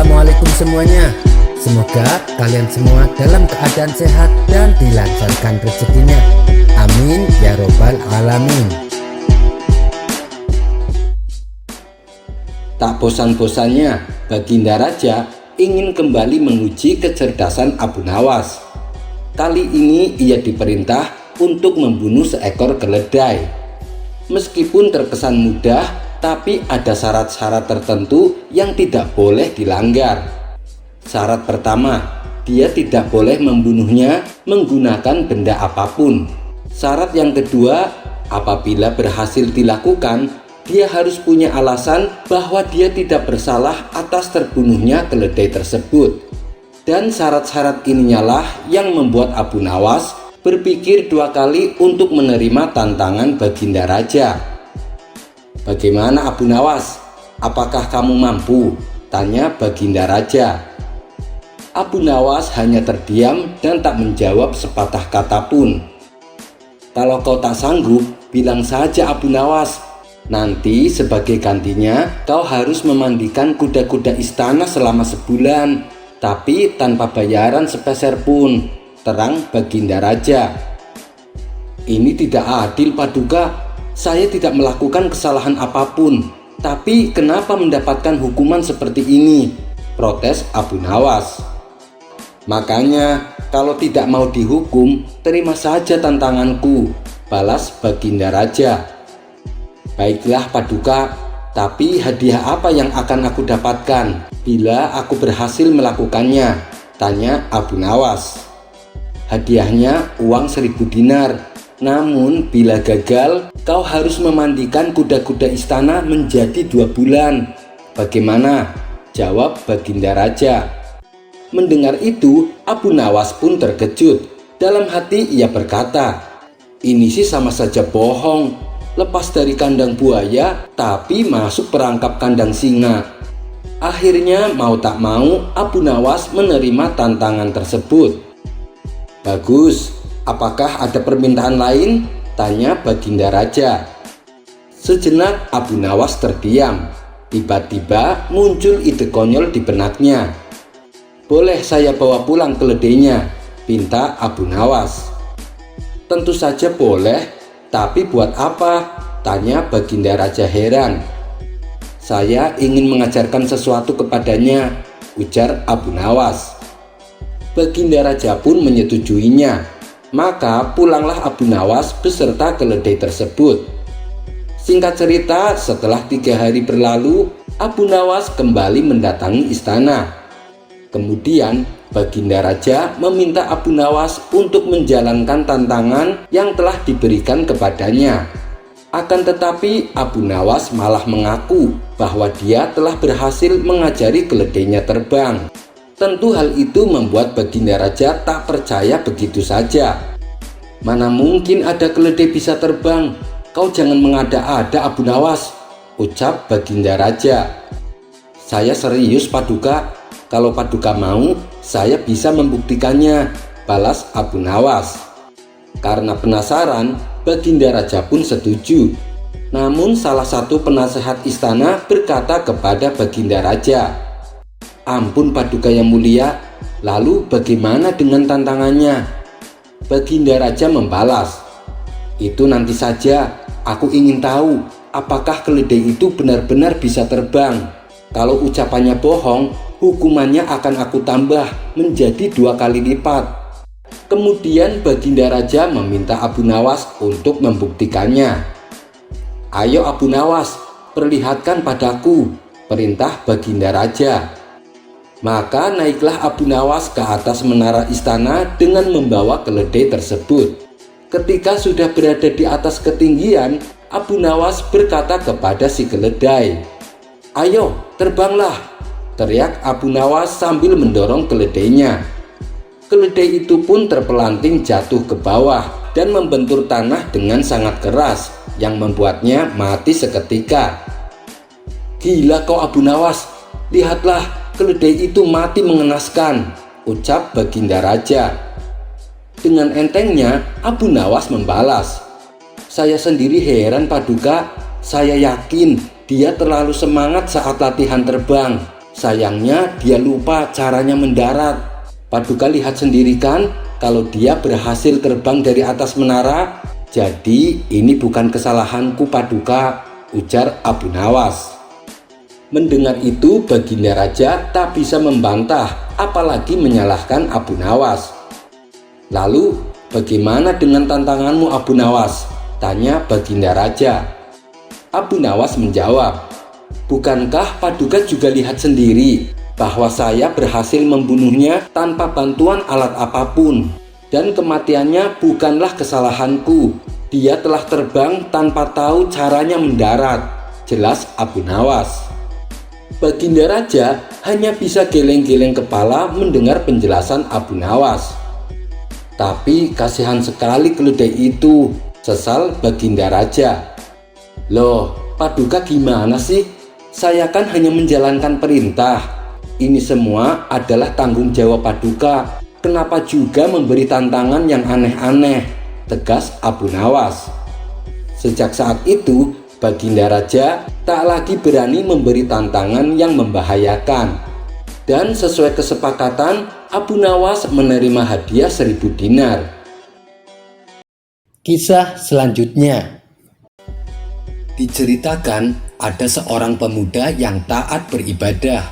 Assalamualaikum semuanya. Semoga kalian semua dalam keadaan sehat dan dilancarkan rezekinya. Amin ya robbal alamin. Tak bosan-bosannya Baginda Raja ingin kembali menguji kecerdasan Abu Nawas. Kali ini ia diperintah untuk membunuh seekor keledai. Meskipun terkesan mudah, tapi ada syarat-syarat tertentu yang tidak boleh dilanggar. Syarat pertama, dia tidak boleh membunuhnya menggunakan benda apapun. Syarat yang kedua, apabila berhasil dilakukan, dia harus punya alasan bahwa dia tidak bersalah atas terbunuhnya keledai tersebut. Dan syarat-syarat ininya lah yang membuat Abu Nawas berpikir dua kali untuk menerima tantangan Baginda Raja. "Bagaimana Abu Nawas? Apakah kamu mampu?" tanya Baginda Raja. Abu Nawas hanya terdiam dan tak menjawab sepatah kata pun. "Kalau kau tak sanggup, bilang saja Abu Nawas. Nanti sebagai gantinya kau harus memandikan kuda-kuda istana selama sebulan, tapi tanpa bayaran sepeser pun," terang Baginda Raja. "Ini tidak adil, Paduka. Saya tidak melakukan kesalahan apapun, tapi kenapa mendapatkan hukuman seperti ini?" protes Abu Nawas. "Makanya kalau tidak mau dihukum, terima saja tantanganku," balas Baginda Raja. "Baiklah Paduka, tapi hadiah apa yang akan aku dapatkan bila aku berhasil melakukannya?" tanya Abu Nawas. "Hadiahnya uang 1000 dinar. Namun bila gagal, kau harus memandikan kuda-kuda istana menjadi 2 bulan. Bagaimana?" jawab Baginda Raja. Mendengar itu, Abu Nawas pun terkejut. Dalam hati ia berkata, "Ini sih sama saja bohong. Lepas dari kandang buaya, tapi masuk perangkap kandang singa." Akhirnya mau tak mau, Abu Nawas menerima tantangan tersebut. "Bagus. Apakah ada permintaan lain?" tanya Baginda Raja. Sejenak Abu Nawas terdiam. Tiba-tiba muncul ide konyol di benaknya. "Boleh saya bawa pulang keledainya?" pinta Abu Nawas. "Tentu saja boleh, tapi buat apa?" tanya Baginda Raja heran. "Saya ingin mengajarkan sesuatu kepadanya," ujar Abu Nawas. Baginda Raja pun menyetujuinya. Maka pulanglah Abu Nawas beserta keledai tersebut. Singkat cerita, setelah 3 hari berlalu, Abu Nawas kembali mendatangi istana. Kemudian Baginda Raja meminta Abu Nawas untuk menjalankan tantangan yang telah diberikan kepadanya. Akan tetapi Abu Nawas malah mengaku bahwa dia telah berhasil mengajari keledainya terbang. Tentu hal itu membuat Baginda Raja tak percaya begitu saja. "Mana mungkin ada keledai bisa terbang? Kau jangan mengada-ada Abu Nawas," ucap Baginda Raja. "Saya serius Paduka. Kalau Paduka mau, saya bisa membuktikannya," balas Abu Nawas. Karena penasaran, Baginda Raja pun setuju. Namun salah satu penasehat istana berkata kepada Baginda Raja, "Ampun Paduka yang mulia, lalu bagaimana dengan tantangannya?" Baginda Raja membalas, "Itu nanti saja. Aku ingin tahu apakah keledai itu benar-benar bisa terbang. Kalau ucapannya bohong, hukumannya akan aku tambah menjadi 2 kali lipat." Kemudian Baginda Raja meminta Abu Nawas untuk membuktikannya. "Ayo Abu Nawas, perlihatkan padaku," perintah Baginda Raja. Maka naiklah Abu Nawas ke atas menara istana dengan membawa keledai tersebut. Ketika sudah berada di atas ketinggian, Abu Nawas berkata kepada si keledai, "Ayo, terbanglah," teriak Abu Nawas sambil mendorong keledainya. Keledai itu pun terpelanting jatuh ke bawah dan membentur tanah dengan sangat keras yang membuatnya mati seketika. "Gila kau Abu Nawas, lihatlah, keledai itu mati mengenaskan," ucap Baginda Raja. Dengan entengnya Abu Nawas membalas, "Saya sendiri heran Paduka. Saya yakin dia terlalu semangat saat latihan terbang. Sayangnya dia lupa caranya mendarat. Paduka lihat sendiri kan kalau dia berhasil terbang dari atas menara. Jadi ini bukan kesalahanku Paduka, ujar Abu Nawas. Mendengar itu Baginda Raja tak bisa membantah apalagi menyalahkan Abu Nawas. Lalu bagaimana dengan tantanganmu Abu Nawas? Tanya Baginda Raja. Abu Nawas menjawab, bukankah Paduka juga lihat sendiri bahwa saya berhasil membunuhnya tanpa bantuan alat apapun, dan kematiannya bukanlah kesalahanku. Dia telah terbang tanpa tahu caranya mendarat, jelas Abu Nawas. Baginda Raja hanya bisa geleng-geleng kepala mendengar penjelasan Abu Nawas. Tapi kasihan sekali keledai itu, sesal Baginda Raja. Loh, Paduka gimana sih? Saya kan hanya menjalankan perintah. Ini semua adalah tanggung jawab Paduka. Kenapa juga memberi tantangan yang aneh-aneh? Tegas Abu Nawas. Sejak saat itu, Baginda Raja tak lagi berani memberi tantangan yang membahayakan. Dan sesuai kesepakatan, Abu Nawas menerima hadiah 1000 dinar. Kisah selanjutnya. Diceritakan ada seorang pemuda yang taat beribadah.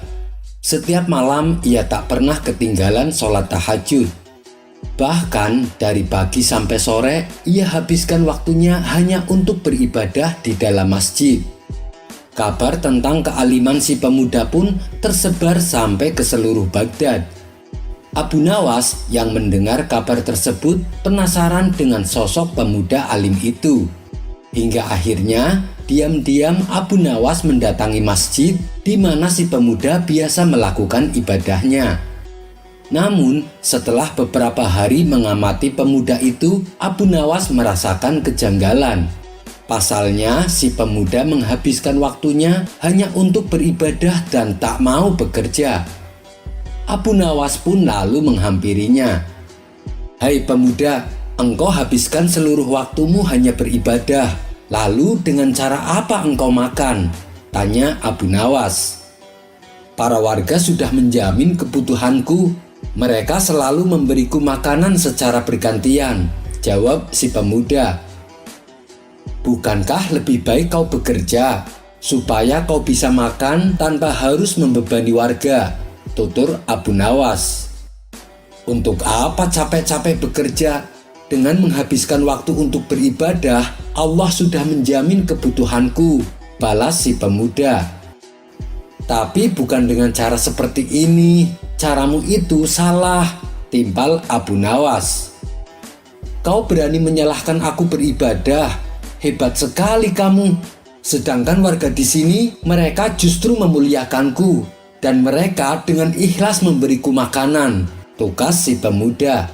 Setiap malam ia tak pernah ketinggalan sholat tahajud. Bahkan dari pagi sampai sore ia habiskan waktunya hanya untuk beribadah di dalam masjid. Kabar tentang kealiman si pemuda pun tersebar sampai ke seluruh Baghdad. Abu Nawas yang mendengar kabar tersebut penasaran dengan sosok pemuda alim itu. Hingga akhirnya diam-diam Abu Nawas mendatangi masjid di mana si pemuda biasa melakukan ibadahnya. Namun setelah beberapa hari mengamati pemuda itu, Abu Nawas merasakan kejanggalan. Pasalnya si pemuda menghabiskan waktunya hanya untuk beribadah dan tak mau bekerja. Abu Nawas pun lalu menghampirinya. Hai pemuda, engkau habiskan seluruh waktumu hanya beribadah. Lalu dengan cara apa engkau makan? Tanya Abu Nawas. Para warga sudah menjamin kebutuhanku. Mereka selalu memberiku makanan secara bergantian, jawab si pemuda. Bukankah lebih baik kau bekerja supaya kau bisa makan tanpa harus membebani warga? Tutur Abu Nawas. Untuk apa capek-capek bekerja? Dengan menghabiskan waktu untuk beribadah, Allah sudah menjamin kebutuhanku, balas si pemuda. Tapi bukan dengan cara seperti ini. Caramu itu salah, timpal Abu Nawas. Kau berani menyalahkan aku beribadah. Hebat sekali kamu. Sedangkan warga di sini, mereka justru memuliakanku. Dan mereka dengan ikhlas memberiku makanan, tukas si pemuda.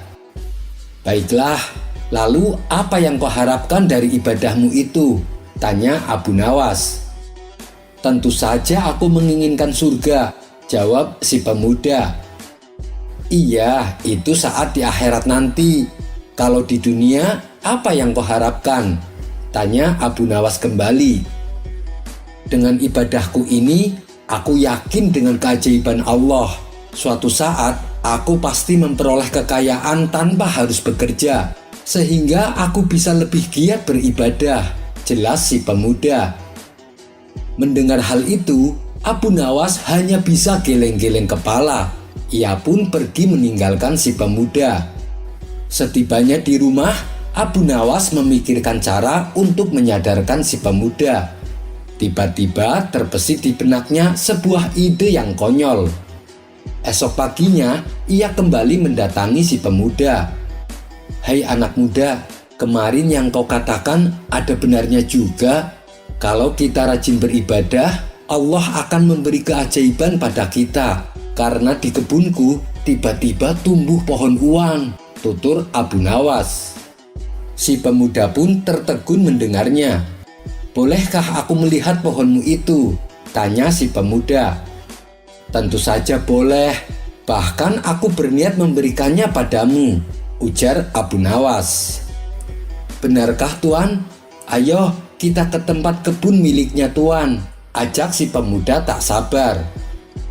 Baiklah, lalu apa yang kau harapkan dari ibadahmu itu? Tanya Abu Nawas. Tentu saja aku menginginkan surga, jawab si pemuda. Iya, itu saat di akhirat nanti. Kalau di dunia, apa yang kau harapkan? Tanya Abu Nawas kembali. Dengan ibadahku ini, aku yakin dengan keajaiban Allah. Suatu saat, aku pasti memperoleh kekayaan tanpa harus bekerja. Sehingga aku bisa lebih giat beribadah, jelas si pemuda. Mendengar hal itu, Abu Nawas hanya bisa geleng-geleng kepala. Ia pun pergi meninggalkan si pemuda. Setibanya di rumah, Abu Nawas memikirkan cara untuk menyadarkan si pemuda. Tiba-tiba terbesit di benaknya sebuah ide yang konyol. Esok paginya, ia kembali mendatangi si pemuda. Hai anak muda, kemarin yang kau katakan ada benarnya juga. Kalau kita rajin beribadah, Allah akan memberi keajaiban pada kita. Karena di kebunku tiba-tiba tumbuh pohon uang, tutur Abu Nawas. Si pemuda pun tertegun mendengarnya. Bolehkah aku melihat pohonmu itu? Tanya si pemuda. Tentu saja boleh, bahkan aku berniat memberikannya padamu, ujar Abu Nawas. Benarkah Tuan? Ayo kita ke tempat kebun miliknya Tuan, ajak si pemuda tak sabar.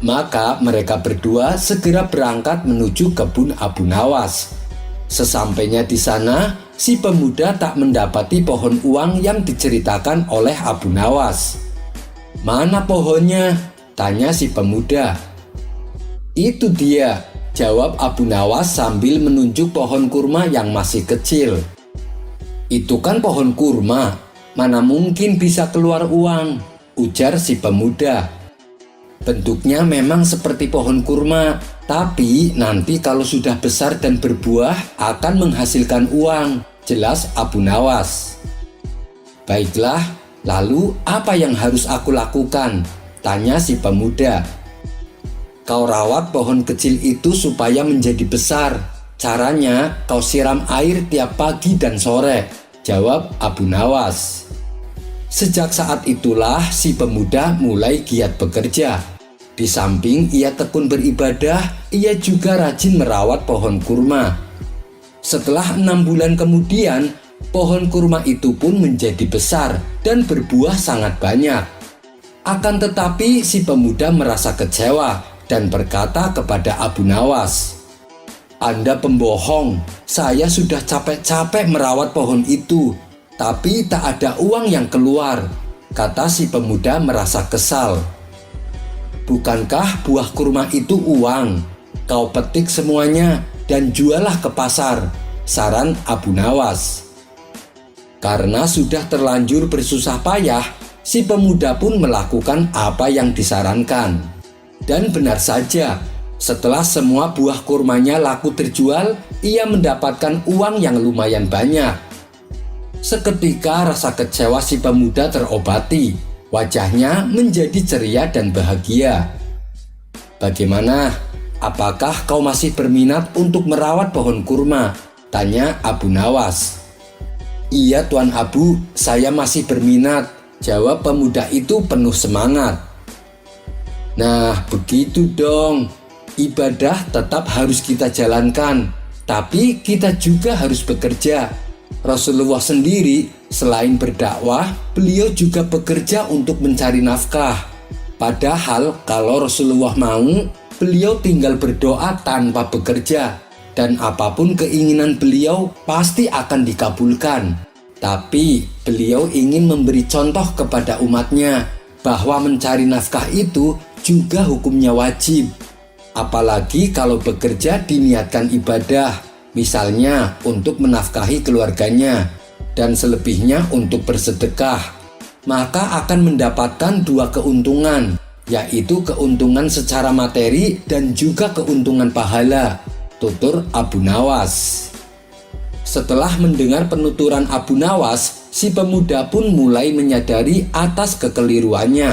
Maka mereka berdua segera berangkat menuju kebun Abu Nawas. Sesampainya di sana, si pemuda tak mendapati pohon uang yang diceritakan oleh Abu Nawas. "Mana pohonnya?" tanya si pemuda. "Itu dia," jawab Abu Nawas sambil menunjuk pohon kurma yang masih kecil. "Itu kan pohon kurma, mana mungkin bisa keluar uang," ujar si pemuda. "Bentuknya memang seperti pohon kurma, tapi nanti kalau sudah besar dan berbuah akan menghasilkan uang," jelas Abu Nawas. "Baiklah, lalu apa yang harus aku lakukan?" tanya si pemuda. "Kau rawat pohon kecil itu supaya menjadi besar. Caranya kau siram air tiap pagi dan sore," jawab Abu Nawas. Sejak saat itulah si pemuda mulai giat bekerja. Di samping ia tekun beribadah, ia juga rajin merawat pohon kurma. Setelah 6 bulan kemudian, pohon kurma itu pun menjadi besar dan berbuah sangat banyak. Akan tetapi si pemuda merasa kecewa dan berkata kepada Abu Nawas, "Anda pembohong, saya sudah capek-capek merawat pohon itu, tapi tak ada uang yang keluar," kata si pemuda merasa kesal. "Bukankah buah kurma itu uang? Kau petik semuanya dan jualah ke pasar," saran Abu Nawas. Karena sudah terlanjur bersusah payah, si pemuda pun melakukan apa yang disarankan. Dan benar saja, setelah semua buah kurmanya laku terjual, ia mendapatkan uang yang lumayan banyak. Seketika rasa kecewa si pemuda terobati. Wajahnya menjadi ceria dan bahagia. "Bagaimana? Apakah kau masih berminat untuk merawat pohon kurma?" tanya Abu Nawas. "Iya Tuan Abu, saya masih berminat," jawab pemuda itu penuh semangat. "Nah, begitu dong. Ibadah tetap harus kita jalankan, tapi kita juga harus bekerja. Rasulullah sendiri selain berdakwah, beliau juga bekerja untuk mencari nafkah. Padahal kalau Rasulullah mau, beliau tinggal berdoa tanpa bekerja, dan apapun keinginan beliau pasti akan dikabulkan. Tapi beliau ingin memberi contoh kepada umatnya bahwa mencari nafkah itu juga hukumnya wajib. Apalagi kalau bekerja diniatkan ibadah, misalnya untuk menafkahi keluarganya, dan selebihnya untuk bersedekah, maka akan mendapatkan 2 keuntungan, yaitu keuntungan secara materi dan juga keuntungan pahala," tutur Abu Nawas. Setelah mendengar penuturan Abu Nawas, si pemuda pun mulai menyadari atas kekeliruannya,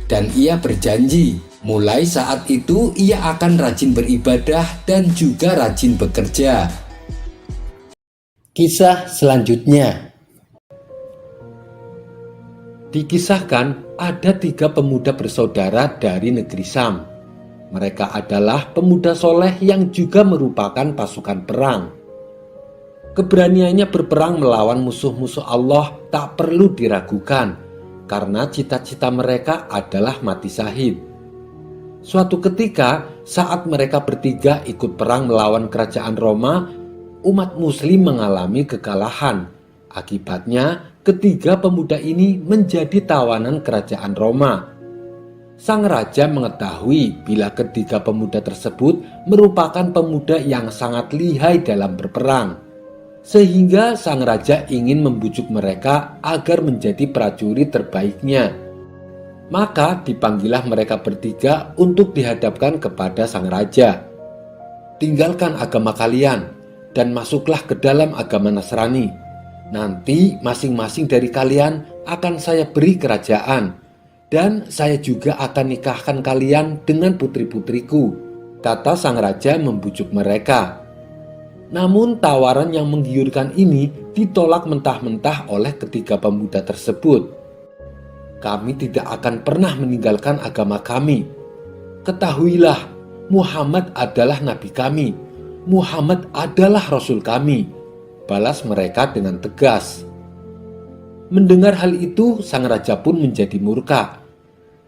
dan ia berjanji mulai saat itu ia akan rajin beribadah dan juga rajin bekerja. Kisah selanjutnya. Dikisahkan ada 3 pemuda bersaudara dari negeri Sam. Mereka adalah pemuda soleh yang juga merupakan pasukan perang. Keberaniannya berperang melawan musuh-musuh Allah tak perlu diragukan, karena cita-cita mereka adalah mati syahid. Suatu ketika, saat mereka bertiga ikut perang melawan kerajaan Roma, umat muslim mengalami kekalahan. Akibatnya, ketiga pemuda ini menjadi tawanan kerajaan Roma. Sang raja mengetahui bila ketiga pemuda tersebut merupakan pemuda yang sangat lihai dalam berperang. Sehingga sang raja ingin membujuk mereka agar menjadi prajurit terbaiknya. Maka dipanggillah mereka bertiga untuk dihadapkan kepada sang raja. "Tinggalkan agama kalian dan masuklah ke dalam agama Nasrani. Nanti masing-masing dari kalian akan saya beri kerajaan, dan saya juga akan nikahkan kalian dengan putri-putriku," kata sang raja membujuk mereka. Namun tawaran yang menggiurkan ini ditolak mentah-mentah oleh ketiga pemuda tersebut. "Kami tidak akan pernah meninggalkan agama kami. Ketahuilah, Muhammad adalah nabi kami. Muhammad adalah rasul kami," balas mereka dengan tegas. Mendengar hal itu, sang raja pun menjadi murka.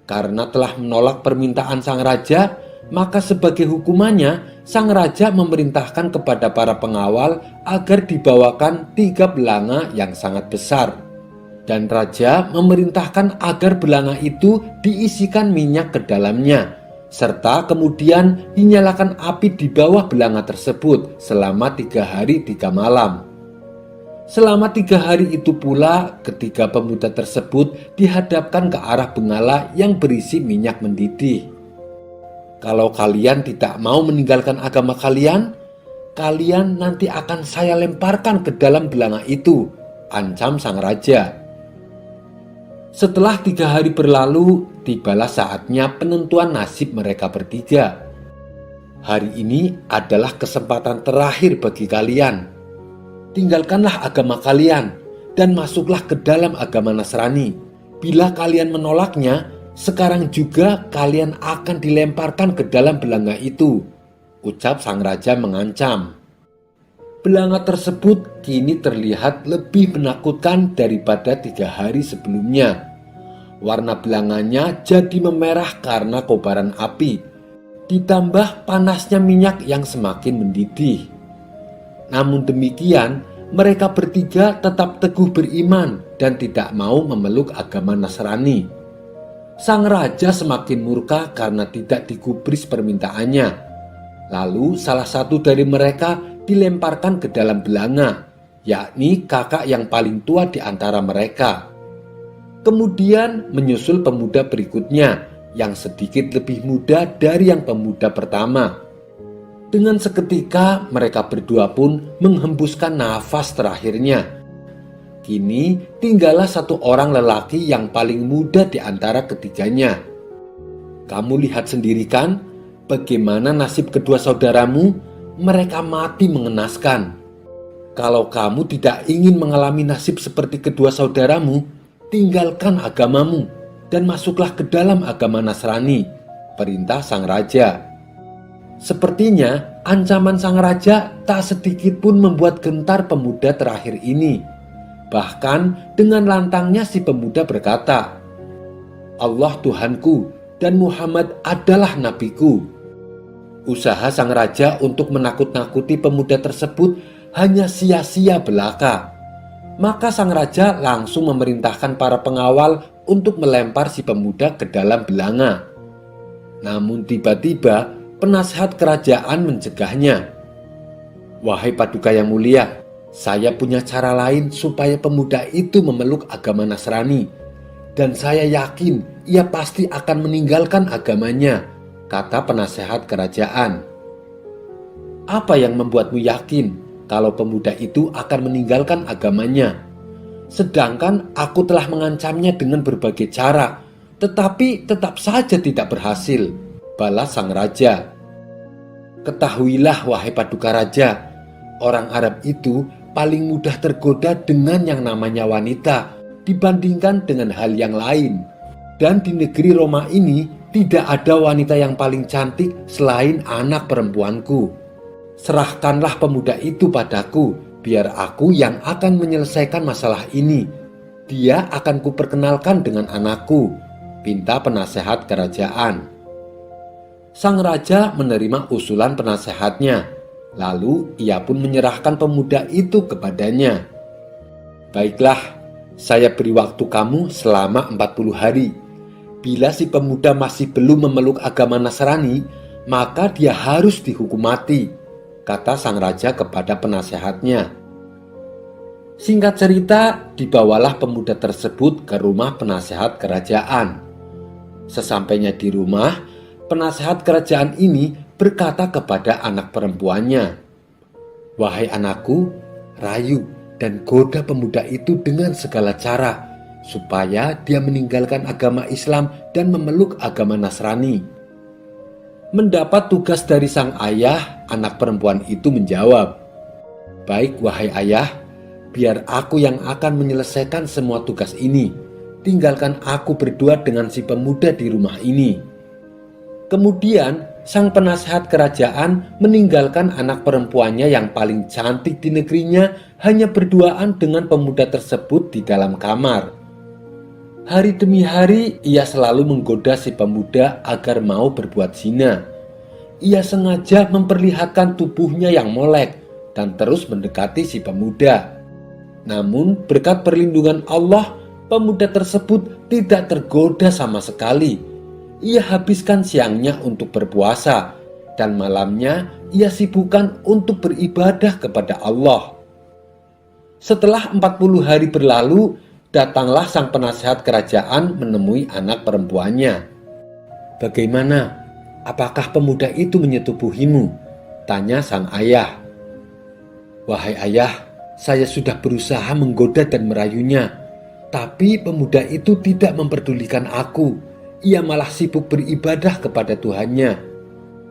Karena telah menolak permintaan sang raja, maka sebagai hukumannya, sang raja memerintahkan kepada para pengawal agar dibawakan 3 belanga yang sangat besar. Dan raja memerintahkan agar belanga itu diisikan minyak ke dalamnya, serta kemudian dinyalakan api di bawah belanga tersebut selama 3 hari 3 malam. Selama 3 hari itu pula, ketiga pemuda tersebut dihadapkan ke arah bengala yang berisi minyak mendidih. Kalau kalian tidak mau meninggalkan agama kalian, kalian nanti akan saya lemparkan ke dalam belanga itu, ancam sang raja. Setelah 3 hari berlalu, tibalah saatnya penentuan nasib mereka bertiga. Hari ini adalah kesempatan terakhir bagi kalian. Tinggalkanlah agama kalian dan masuklah ke dalam agama Nasrani. Bila kalian menolaknya, sekarang juga kalian akan dilemparkan ke dalam belanga itu, ucap sang raja mengancam. Belanga tersebut kini terlihat lebih menakutkan daripada 3 hari sebelumnya. Warna belanganya jadi memerah karena kobaran api, ditambah panasnya minyak yang semakin mendidih. Namun demikian, mereka bertiga tetap teguh beriman dan tidak mau memeluk agama Nasrani. Sang raja semakin murka karena tidak digubris permintaannya. Lalu salah satu dari mereka dilemparkan ke dalam belanga, yakni kakak yang paling tua di antara mereka. Kemudian menyusul pemuda berikutnya yang sedikit lebih muda dari yang pemuda pertama. Dengan seketika mereka berdua pun menghembuskan nafas terakhirnya. Kini tinggallah satu orang lelaki yang paling muda di antara ketiganya. Kamu lihat sendiri kan bagaimana nasib kedua saudaramu? Mereka mati mengenaskan. Kalau kamu tidak ingin mengalami nasib seperti kedua saudaramu, tinggalkan agamamu dan masuklah ke dalam agama Nasrani, perintah sang raja. Sepertinya ancaman sang raja tak sedikit pun membuat gentar pemuda terakhir ini. Bahkan dengan lantangnya si pemuda berkata, Allah Tuhanku dan Muhammad adalah nabiku. Usaha sang raja untuk menakut-nakuti pemuda tersebut hanya sia-sia belaka. Maka sang raja langsung memerintahkan para pengawal untuk melempar si pemuda ke dalam belanga. Namun tiba-tiba penasehat kerajaan mencegahnya. Wahai paduka yang mulia, saya punya cara lain supaya pemuda itu memeluk agama Nasrani. Dan saya yakin ia pasti akan meninggalkan agamanya, kata penasehat kerajaan. Apa yang membuatmu yakin kalau pemuda itu akan meninggalkan agamanya? Sedangkan aku telah mengancamnya dengan berbagai cara, tetapi tetap saja tidak berhasil, balas sang raja. Ketahuilah wahai paduka raja, orang Arab itu paling mudah tergoda dengan yang namanya wanita dibandingkan dengan hal yang lain. Dan di negeri Roma ini tidak ada wanita yang paling cantik selain anak perempuanku. Serahkanlah pemuda itu padaku, biar aku yang akan menyelesaikan masalah ini. Dia akan kuperkenalkan dengan anakku, pinta penasehat kerajaan. Sang raja menerima usulan penasehatnya, lalu ia pun menyerahkan pemuda itu kepadanya. Baiklah, saya beri waktu kamu selama 40 hari. Bila si pemuda masih belum memeluk agama Nasrani, maka dia harus dihukum mati, kata sang raja kepada penasehatnya. Singkat cerita, dibawalah pemuda tersebut ke rumah penasehat kerajaan. Sesampainya di rumah, penasehat kerajaan ini berkata kepada anak perempuannya, "Wahai anakku, rayu dan goda pemuda itu dengan segala cara, supaya dia meninggalkan agama Islam dan memeluk agama Nasrani." Mendapat tugas dari sang ayah, anak perempuan itu menjawab, "Baik wahai ayah, biar aku yang akan menyelesaikan semua tugas ini. Tinggalkan aku berdua dengan si pemuda di rumah ini." Kemudian sang penasehat kerajaan meninggalkan anak perempuannya yang paling cantik di negerinya hanya berduaan dengan pemuda tersebut di dalam kamar. Hari demi hari ia selalu menggoda si pemuda agar mau berbuat zina. Ia sengaja memperlihatkan tubuhnya yang molek dan terus mendekati si pemuda. Namun berkat perlindungan Allah, pemuda tersebut tidak tergoda sama sekali. Ia habiskan siangnya untuk berpuasa dan malamnya ia sibukkan untuk beribadah kepada Allah. Setelah 40 hari berlalu, datanglah sang penasehat kerajaan menemui anak perempuannya. "Bagaimana? Apakah pemuda itu menyetubuhimu?" tanya sang ayah. "Wahai ayah, saya sudah berusaha menggoda dan merayunya, tapi pemuda itu tidak memperdulikan aku. Ia malah sibuk beribadah kepada Tuhannya.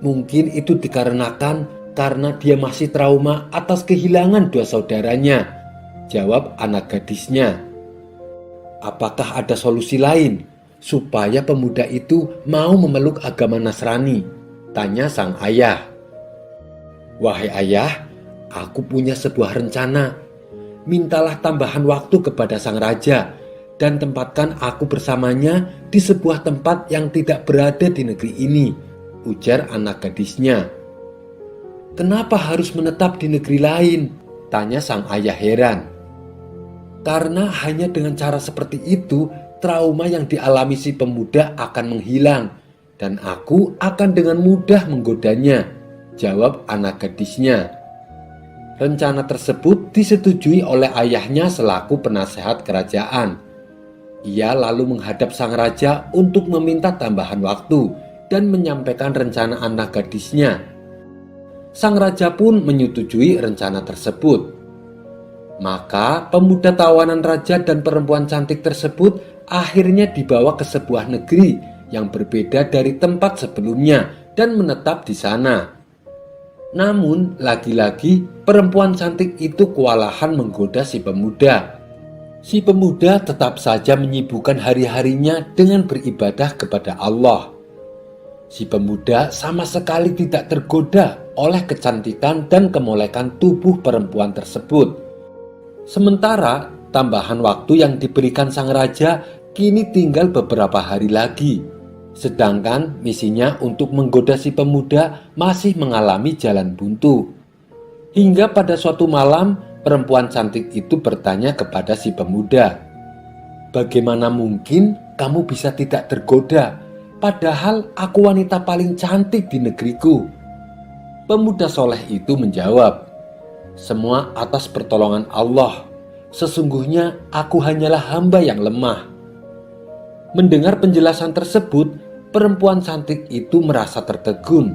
Mungkin itu dikarenakan karena dia masih trauma atas kehilangan dua saudaranya," jawab anak gadisnya. "Apakah ada solusi lain supaya pemuda itu mau memeluk agama Nasrani?" tanya sang ayah. "Wahai ayah, aku punya sebuah rencana. Mintalah tambahan waktu kepada sang raja dan tempatkan aku bersamanya di sebuah tempat yang tidak berada di negeri ini," ujar anak gadisnya. "Kenapa harus menetap di negeri lain?" tanya sang ayah heran. "Karena hanya dengan cara seperti itu, trauma yang dialami si pemuda akan menghilang dan aku akan dengan mudah menggodanya," jawab anak gadisnya. Rencana tersebut disetujui oleh ayahnya selaku penasehat kerajaan. Ia lalu menghadap sang raja untuk meminta tambahan waktu dan menyampaikan rencana anak gadisnya. Sang raja pun menyetujui rencana tersebut. Maka pemuda tawanan raja dan perempuan cantik tersebut akhirnya dibawa ke sebuah negeri yang berbeda dari tempat sebelumnya dan menetap di sana. Namun lagi-lagi perempuan cantik itu kewalahan menggoda si pemuda. Si pemuda tetap saja menyibukkan hari-harinya dengan beribadah kepada Allah. Si pemuda sama sekali tidak tergoda oleh kecantikan dan kemolekan tubuh perempuan tersebut. Sementara tambahan waktu yang diberikan sang raja kini tinggal beberapa hari lagi. Sedangkan misinya untuk menggoda si pemuda masih mengalami jalan buntu. Hingga pada suatu malam, perempuan cantik itu bertanya kepada si pemuda, "Bagaimana mungkin kamu bisa tidak tergoda? Padahal aku wanita paling cantik di negeriku." Pemuda soleh itu menjawab, "Semua atas pertolongan Allah. Sesungguhnya aku hanyalah hamba yang lemah." Mendengar penjelasan tersebut, perempuan cantik itu merasa tertegun.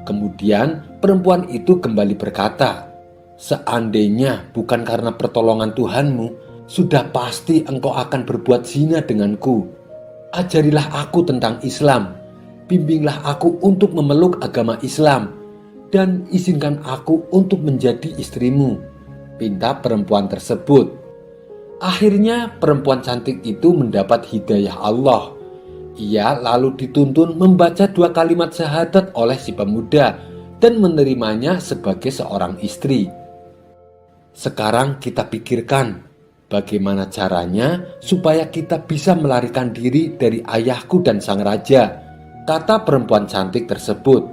Kemudian perempuan itu kembali berkata, "Seandainya bukan karena pertolongan Tuhanmu, sudah pasti engkau akan berbuat zina denganku. Ajarilah aku tentang Islam, bimbinglah aku untuk memeluk agama Islam, dan izinkan aku untuk menjadi istrimu," pinta perempuan tersebut. Akhirnya perempuan cantik itu mendapat hidayah Allah. Ia lalu dituntun membaca 2 kalimat syahadat oleh si pemuda dan menerimanya sebagai seorang istri. Sekarang kita pikirkan bagaimana caranya supaya kita bisa melarikan diri dari ayahku dan sang raja, kata perempuan cantik tersebut.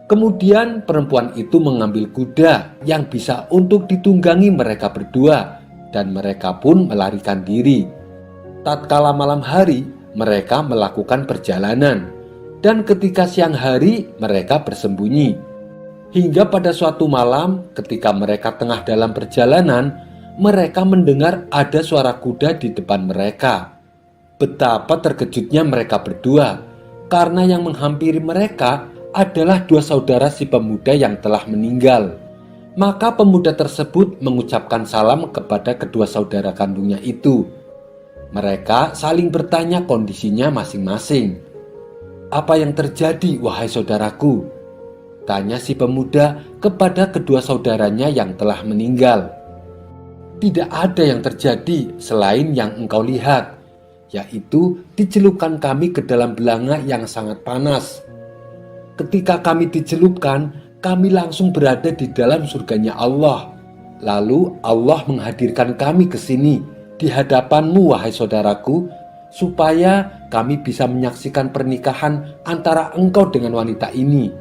Kemudian perempuan itu mengambil kuda yang bisa untuk ditunggangi mereka berdua dan mereka pun melarikan diri. Tatkala malam hari, mereka melakukan perjalanan dan ketika siang hari mereka bersembunyi. Hingga pada suatu malam ketika mereka tengah dalam perjalanan, mereka mendengar ada suara kuda di depan mereka. Betapa terkejutnya mereka berdua karena yang menghampiri mereka adalah 2 saudara si pemuda yang telah meninggal. Maka pemuda tersebut mengucapkan salam kepada kedua saudara kandungnya itu. Mereka saling bertanya kondisinya masing-masing. "Apa yang terjadi, wahai saudaraku?" tanya si pemuda kepada kedua saudaranya yang telah meninggal. "Tidak ada yang terjadi selain yang engkau lihat, yaitu dicelupkan kami ke dalam belanga yang sangat panas. Ketika kami dicelupkan, kami langsung berada di dalam surganya Allah. Lalu Allah menghadirkan kami ke sini di hadapanmu, wahai saudaraku, supaya kami bisa menyaksikan pernikahan antara engkau dengan wanita ini."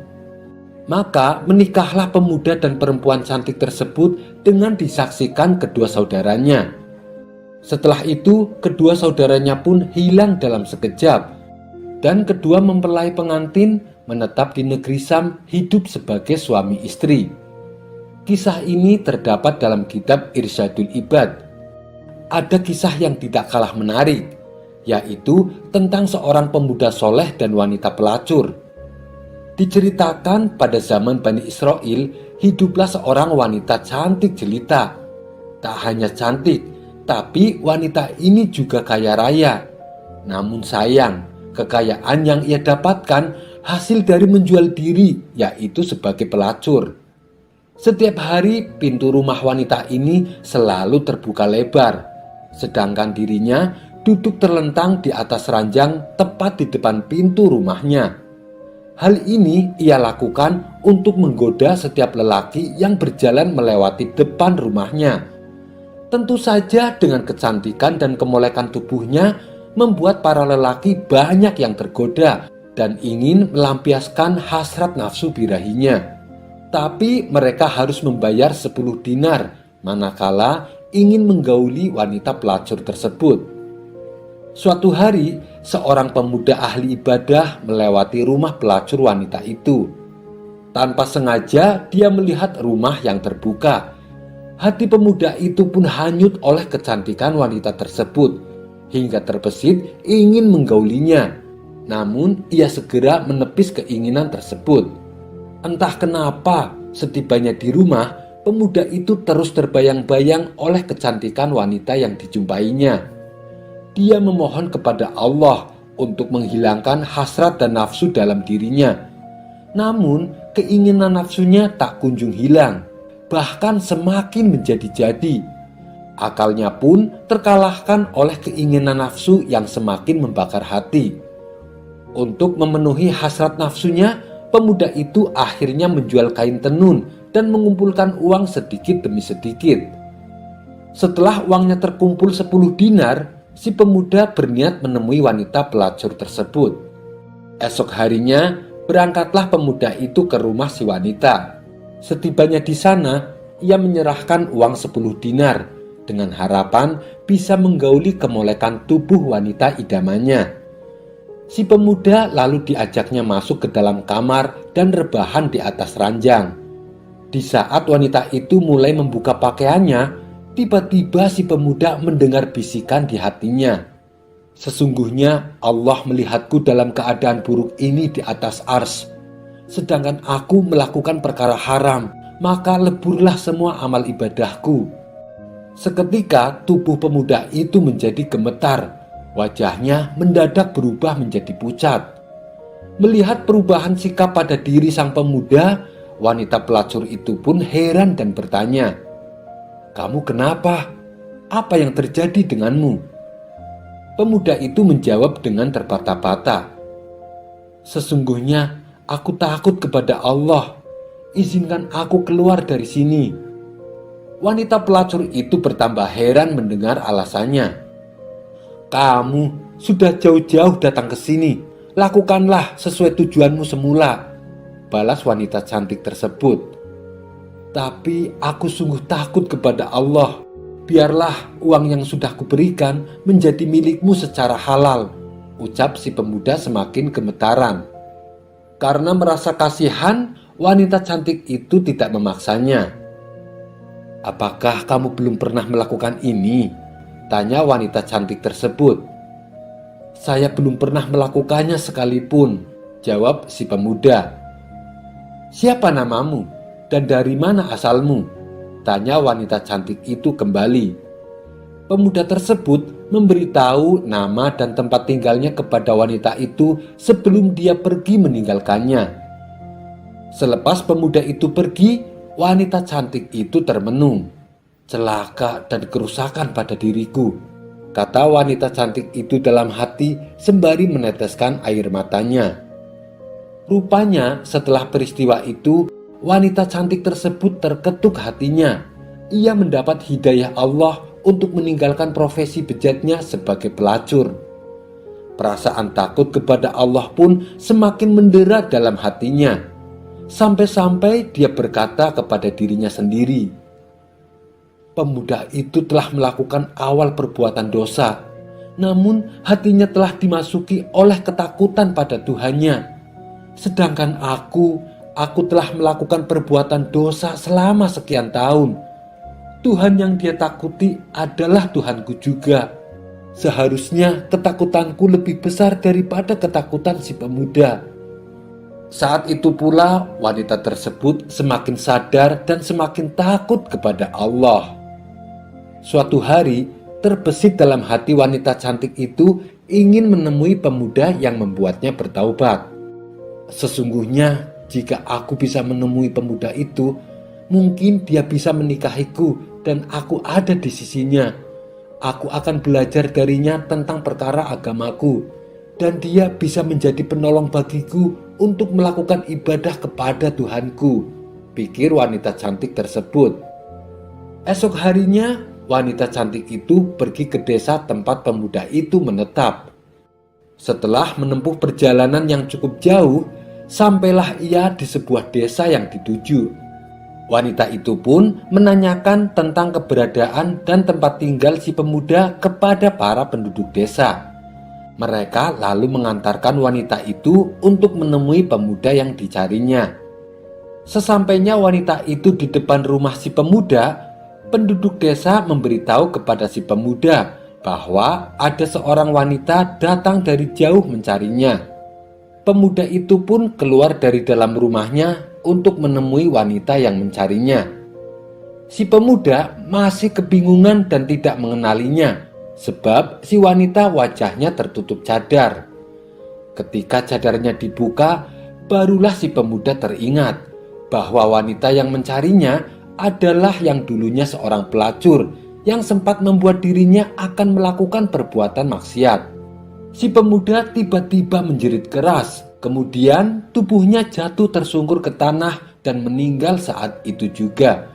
Maka menikahlah pemuda dan perempuan cantik tersebut dengan disaksikan kedua saudaranya. Setelah itu, kedua saudaranya pun hilang dalam sekejap, dan kedua mempelai pengantin menetap di negeri Sam hidup sebagai suami istri. Kisah ini terdapat dalam kitab Irsyadul Ibad. Ada kisah yang tidak kalah menarik, yaitu tentang seorang pemuda soleh dan wanita pelacur. Diceritakan pada zaman Bani Israel, hiduplah seorang wanita cantik jelita. Tak hanya cantik, tapi wanita ini juga kaya raya. Namun sayang, kekayaan yang ia dapatkan hasil dari menjual diri, yaitu sebagai pelacur. Setiap hari pintu rumah wanita ini selalu terbuka lebar, sedangkan dirinya duduk terlentang di atas ranjang tepat di depan pintu rumahnya. Hal ini ia lakukan untuk menggoda setiap lelaki yang berjalan melewati depan rumahnya. Tentu saja dengan kecantikan dan kemolekan tubuhnya membuat para lelaki banyak yang tergoda dan ingin melampiaskan hasrat nafsu birahinya. Tapi mereka harus membayar 10 dinar manakala ingin menggauli wanita pelacur tersebut. Suatu hari, seorang pemuda ahli ibadah melewati rumah pelacur wanita itu. Tanpa sengaja, dia melihat rumah yang terbuka. Hati pemuda itu pun hanyut oleh kecantikan wanita tersebut, hingga terbesit ingin menggaulinya. Namun, ia segera menepis keinginan tersebut. Entah kenapa, setibanya di rumah, pemuda itu terus terbayang-bayang oleh kecantikan wanita yang dijumpainya. Dia memohon kepada Allah untuk menghilangkan hasrat dan nafsu dalam dirinya. Namun, keinginan nafsunya tak kunjung hilang, bahkan semakin menjadi-jadi. Akalnya pun terkalahkan oleh keinginan nafsu yang semakin membakar hati. Untuk memenuhi hasrat nafsunya, pemuda itu akhirnya menjual kain tenun dan mengumpulkan uang sedikit demi sedikit. Setelah uangnya terkumpul 10 dinar, si pemuda berniat menemui wanita pelacur tersebut. Esok harinya, berangkatlah pemuda itu ke rumah si wanita. Setibanya di sana, ia menyerahkan uang 10 dinar dengan harapan bisa menggauli kemolekan tubuh wanita idamannya. Si pemuda lalu diajaknya masuk ke dalam kamar dan rebahan di atas ranjang. Di saat wanita itu mulai membuka pakaiannya, tiba-tiba si pemuda mendengar bisikan di hatinya. "Sesungguhnya Allah melihatku dalam keadaan buruk ini di atas ars. Sedangkan aku melakukan perkara haram, maka leburlah semua amal ibadahku." Seketika tubuh pemuda itu menjadi gemetar. Wajahnya mendadak berubah menjadi pucat. Melihat perubahan sikap pada diri sang pemuda, wanita pelacur itu pun heran dan bertanya, "Kamu kenapa? Apa yang terjadi denganmu?" Pemuda itu menjawab dengan terbata-bata, "Sesungguhnya aku takut kepada Allah. Izinkan aku keluar dari sini." Wanita pelacur itu bertambah heran mendengar alasannya. "Kamu sudah jauh-jauh datang ke sini. Lakukanlah sesuai tujuanmu semula," balas wanita cantik tersebut. "Tapi aku sungguh takut kepada Allah. Biarlah uang yang sudah kuberikan menjadi milikmu secara halal," ucap si pemuda semakin gemetaran. Karena merasa kasihan, wanita cantik itu tidak memaksanya. "Apakah kamu belum pernah melakukan ini?" tanya wanita cantik tersebut. "Saya belum pernah melakukannya sekalipun," jawab si pemuda. "Siapa namamu? Dan dari mana asalmu?" tanya wanita cantik itu kembali. Pemuda tersebut memberitahu nama dan tempat tinggalnya kepada wanita itu sebelum dia pergi meninggalkannya. Selepas pemuda itu pergi, wanita cantik itu termenung. "Celaka dan kerusakan pada diriku," kata wanita cantik itu dalam hati sembari meneteskan air matanya. Rupanya setelah peristiwa itu, wanita cantik tersebut terketuk hatinya. Ia mendapat hidayah Allah untuk meninggalkan profesi bejatnya sebagai pelacur. Perasaan takut kepada Allah pun semakin mendera dalam hatinya, sampai-sampai dia berkata kepada dirinya sendiri, pemuda itu telah melakukan awal perbuatan dosa, namun hatinya telah dimasuki oleh ketakutan pada Tuhannya. Sedangkan aku telah melakukan perbuatan dosa selama sekian tahun. Tuhan yang dia takuti adalah Tuhanku juga. Seharusnya ketakutanku lebih besar daripada ketakutan si pemuda. Saat itu pula wanita tersebut semakin sadar dan semakin takut kepada Allah. Suatu hari terbesit dalam hati wanita cantik itu ingin menemui pemuda yang membuatnya bertaubat. Sesungguhnya jika aku bisa menemui pemuda itu, mungkin dia bisa menikahiku dan aku ada di sisinya. Aku akan belajar darinya tentang perkara agamaku, dan dia bisa menjadi penolong bagiku untuk melakukan ibadah kepada Tuhanku, pikir wanita cantik tersebut. Esok harinya, wanita cantik itu pergi ke desa tempat pemuda itu menetap. Setelah menempuh perjalanan yang cukup jauh, sampailah ia di sebuah desa yang dituju. Wanita itu pun menanyakan tentang keberadaan dan tempat tinggal si pemuda kepada para penduduk desa. Mereka lalu mengantarkan wanita itu untuk menemui pemuda yang dicarinya. Sesampainya wanita itu di depan rumah si pemuda, penduduk desa memberitahu kepada si pemuda bahwa ada seorang wanita datang dari jauh mencarinya. Pemuda itu pun keluar dari dalam rumahnya untuk menemui wanita yang mencarinya. Si pemuda masih kebingungan dan tidak mengenalinya, sebab si wanita wajahnya tertutup cadar. Ketika cadarnya dibuka, barulah si pemuda teringat bahwa wanita yang mencarinya adalah yang dulunya seorang pelacur yang sempat membuat dirinya akan melakukan perbuatan maksiat. Si pemuda tiba-tiba menjerit keras, kemudian tubuhnya jatuh tersungkur ke tanah dan meninggal saat itu juga.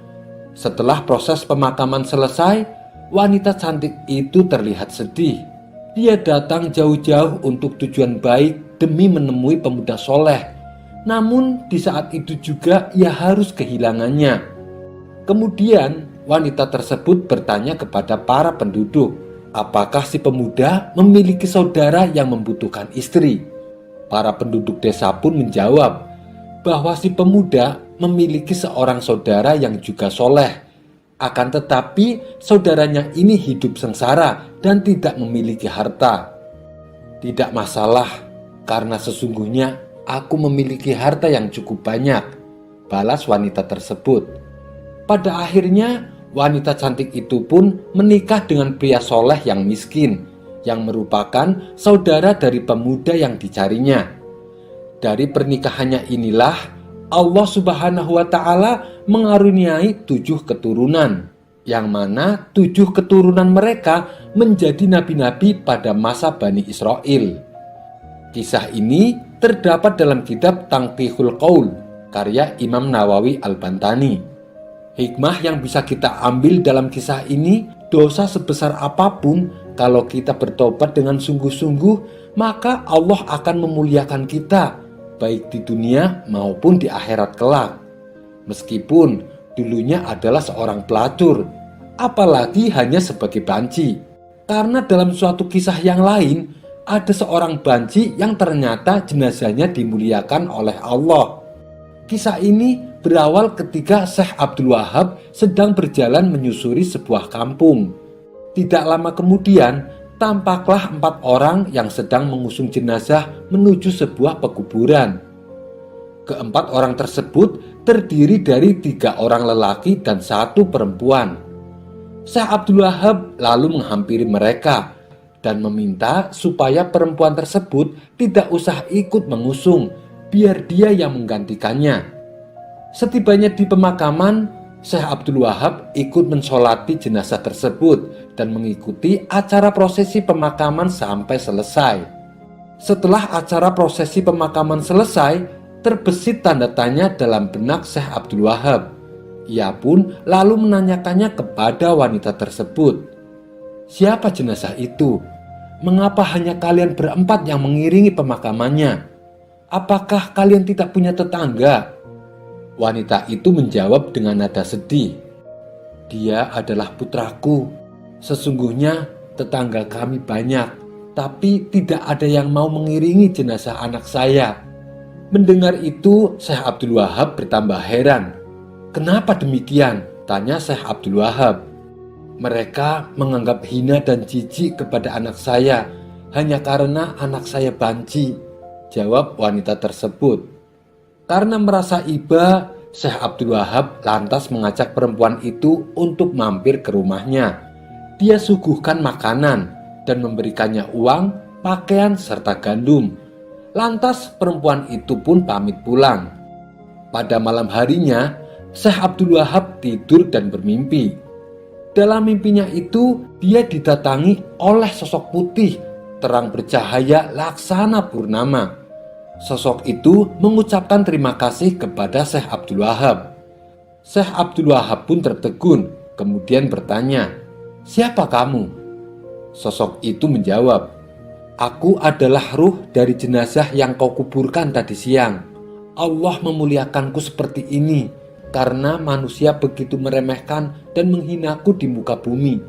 Setelah proses pemakaman selesai, wanita cantik itu terlihat sedih. Dia datang jauh-jauh untuk tujuan baik demi menemui pemuda soleh. Namun di saat itu juga ia harus kehilangannya. Kemudian wanita tersebut bertanya kepada para penduduk, apakah si pemuda memiliki saudara yang membutuhkan istri? Para penduduk desa pun menjawab bahwa si pemuda memiliki seorang saudara yang juga soleh. Akan tetapi saudaranya ini hidup sengsara dan tidak memiliki harta. Tidak masalah, karena sesungguhnya aku memiliki harta yang cukup banyak, balas wanita tersebut. Pada akhirnya wanita cantik itu pun menikah dengan pria soleh yang miskin, yang merupakan saudara dari pemuda yang dicarinya. Dari pernikahannya inilah Allah Subhanahu wa Ta'ala mengaruniai 7 keturunan, yang mana 7 keturunan mereka menjadi nabi-nabi pada masa Bani Israel. Kisah ini terdapat dalam kitab Tanqihul Qaul karya Imam Nawawi Al-Bantani. Hikmah yang bisa kita ambil dalam kisah ini, dosa sebesar apapun, kalau kita bertobat dengan sungguh-sungguh, maka Allah akan memuliakan kita, baik di dunia maupun di akhirat kelak. Meskipun dulunya adalah seorang pelacur, apalagi hanya sebagai banci. Karena dalam suatu kisah yang lain, ada seorang banci yang ternyata jenazahnya dimuliakan oleh Allah. Kisah ini berawal ketika Syekh Abdul Wahab sedang berjalan menyusuri sebuah kampung. Tidak lama kemudian, tampaklah 4 orang yang sedang mengusung jenazah menuju sebuah pekuburan. Keempat orang tersebut terdiri dari 3 orang lelaki dan 1 perempuan. Syekh Abdul Wahab lalu menghampiri mereka dan meminta supaya perempuan tersebut tidak usah ikut mengusung, biar dia yang menggantikannya. Setibanya di pemakaman, Syekh Abdul Wahab ikut mensolati jenazah tersebut dan mengikuti acara prosesi pemakaman sampai selesai. Setelah acara prosesi pemakaman selesai, terbesit tanda tanya dalam benak Syekh Abdul Wahab. Ia pun lalu menanyakannya kepada wanita tersebut. Siapa jenazah itu? Mengapa hanya kalian berempat yang mengiringi pemakamannya? Apakah kalian tidak punya tetangga?" Wanita itu menjawab dengan nada sedih, "Dia adalah putraku. Sesungguhnya tetangga kami banyak, tapi tidak ada yang mau mengiringi jenazah anak saya." Mendengar itu, Syekh Abdul Wahab bertambah heran. "Kenapa demikian?" tanya Syekh Abdul Wahab. "Mereka menganggap hina dan jijik kepada anak saya hanya karena anak saya banci," jawab wanita tersebut. Karena merasa iba, Syekh Abdul Wahab lantas mengajak perempuan itu untuk mampir ke rumahnya. Dia suguhkan makanan dan memberikannya uang, pakaian, serta gandum. Lantas perempuan itu pun pamit pulang. Pada malam harinya, Syekh Abdul Wahab tidur dan bermimpi. Dalam mimpinya itu, dia didatangi oleh sosok putih, terang bercahaya laksana purnama. Sosok itu mengucapkan terima kasih kepada Syekh Abdul Wahab. Syekh Abdul Wahab pun tertegun, kemudian bertanya, "Siapa kamu?" Sosok itu menjawab, "Aku adalah ruh dari jenazah yang kau kuburkan tadi siang. Allah memuliakanku seperti ini karena manusia begitu meremehkan dan menghinaku di muka bumi."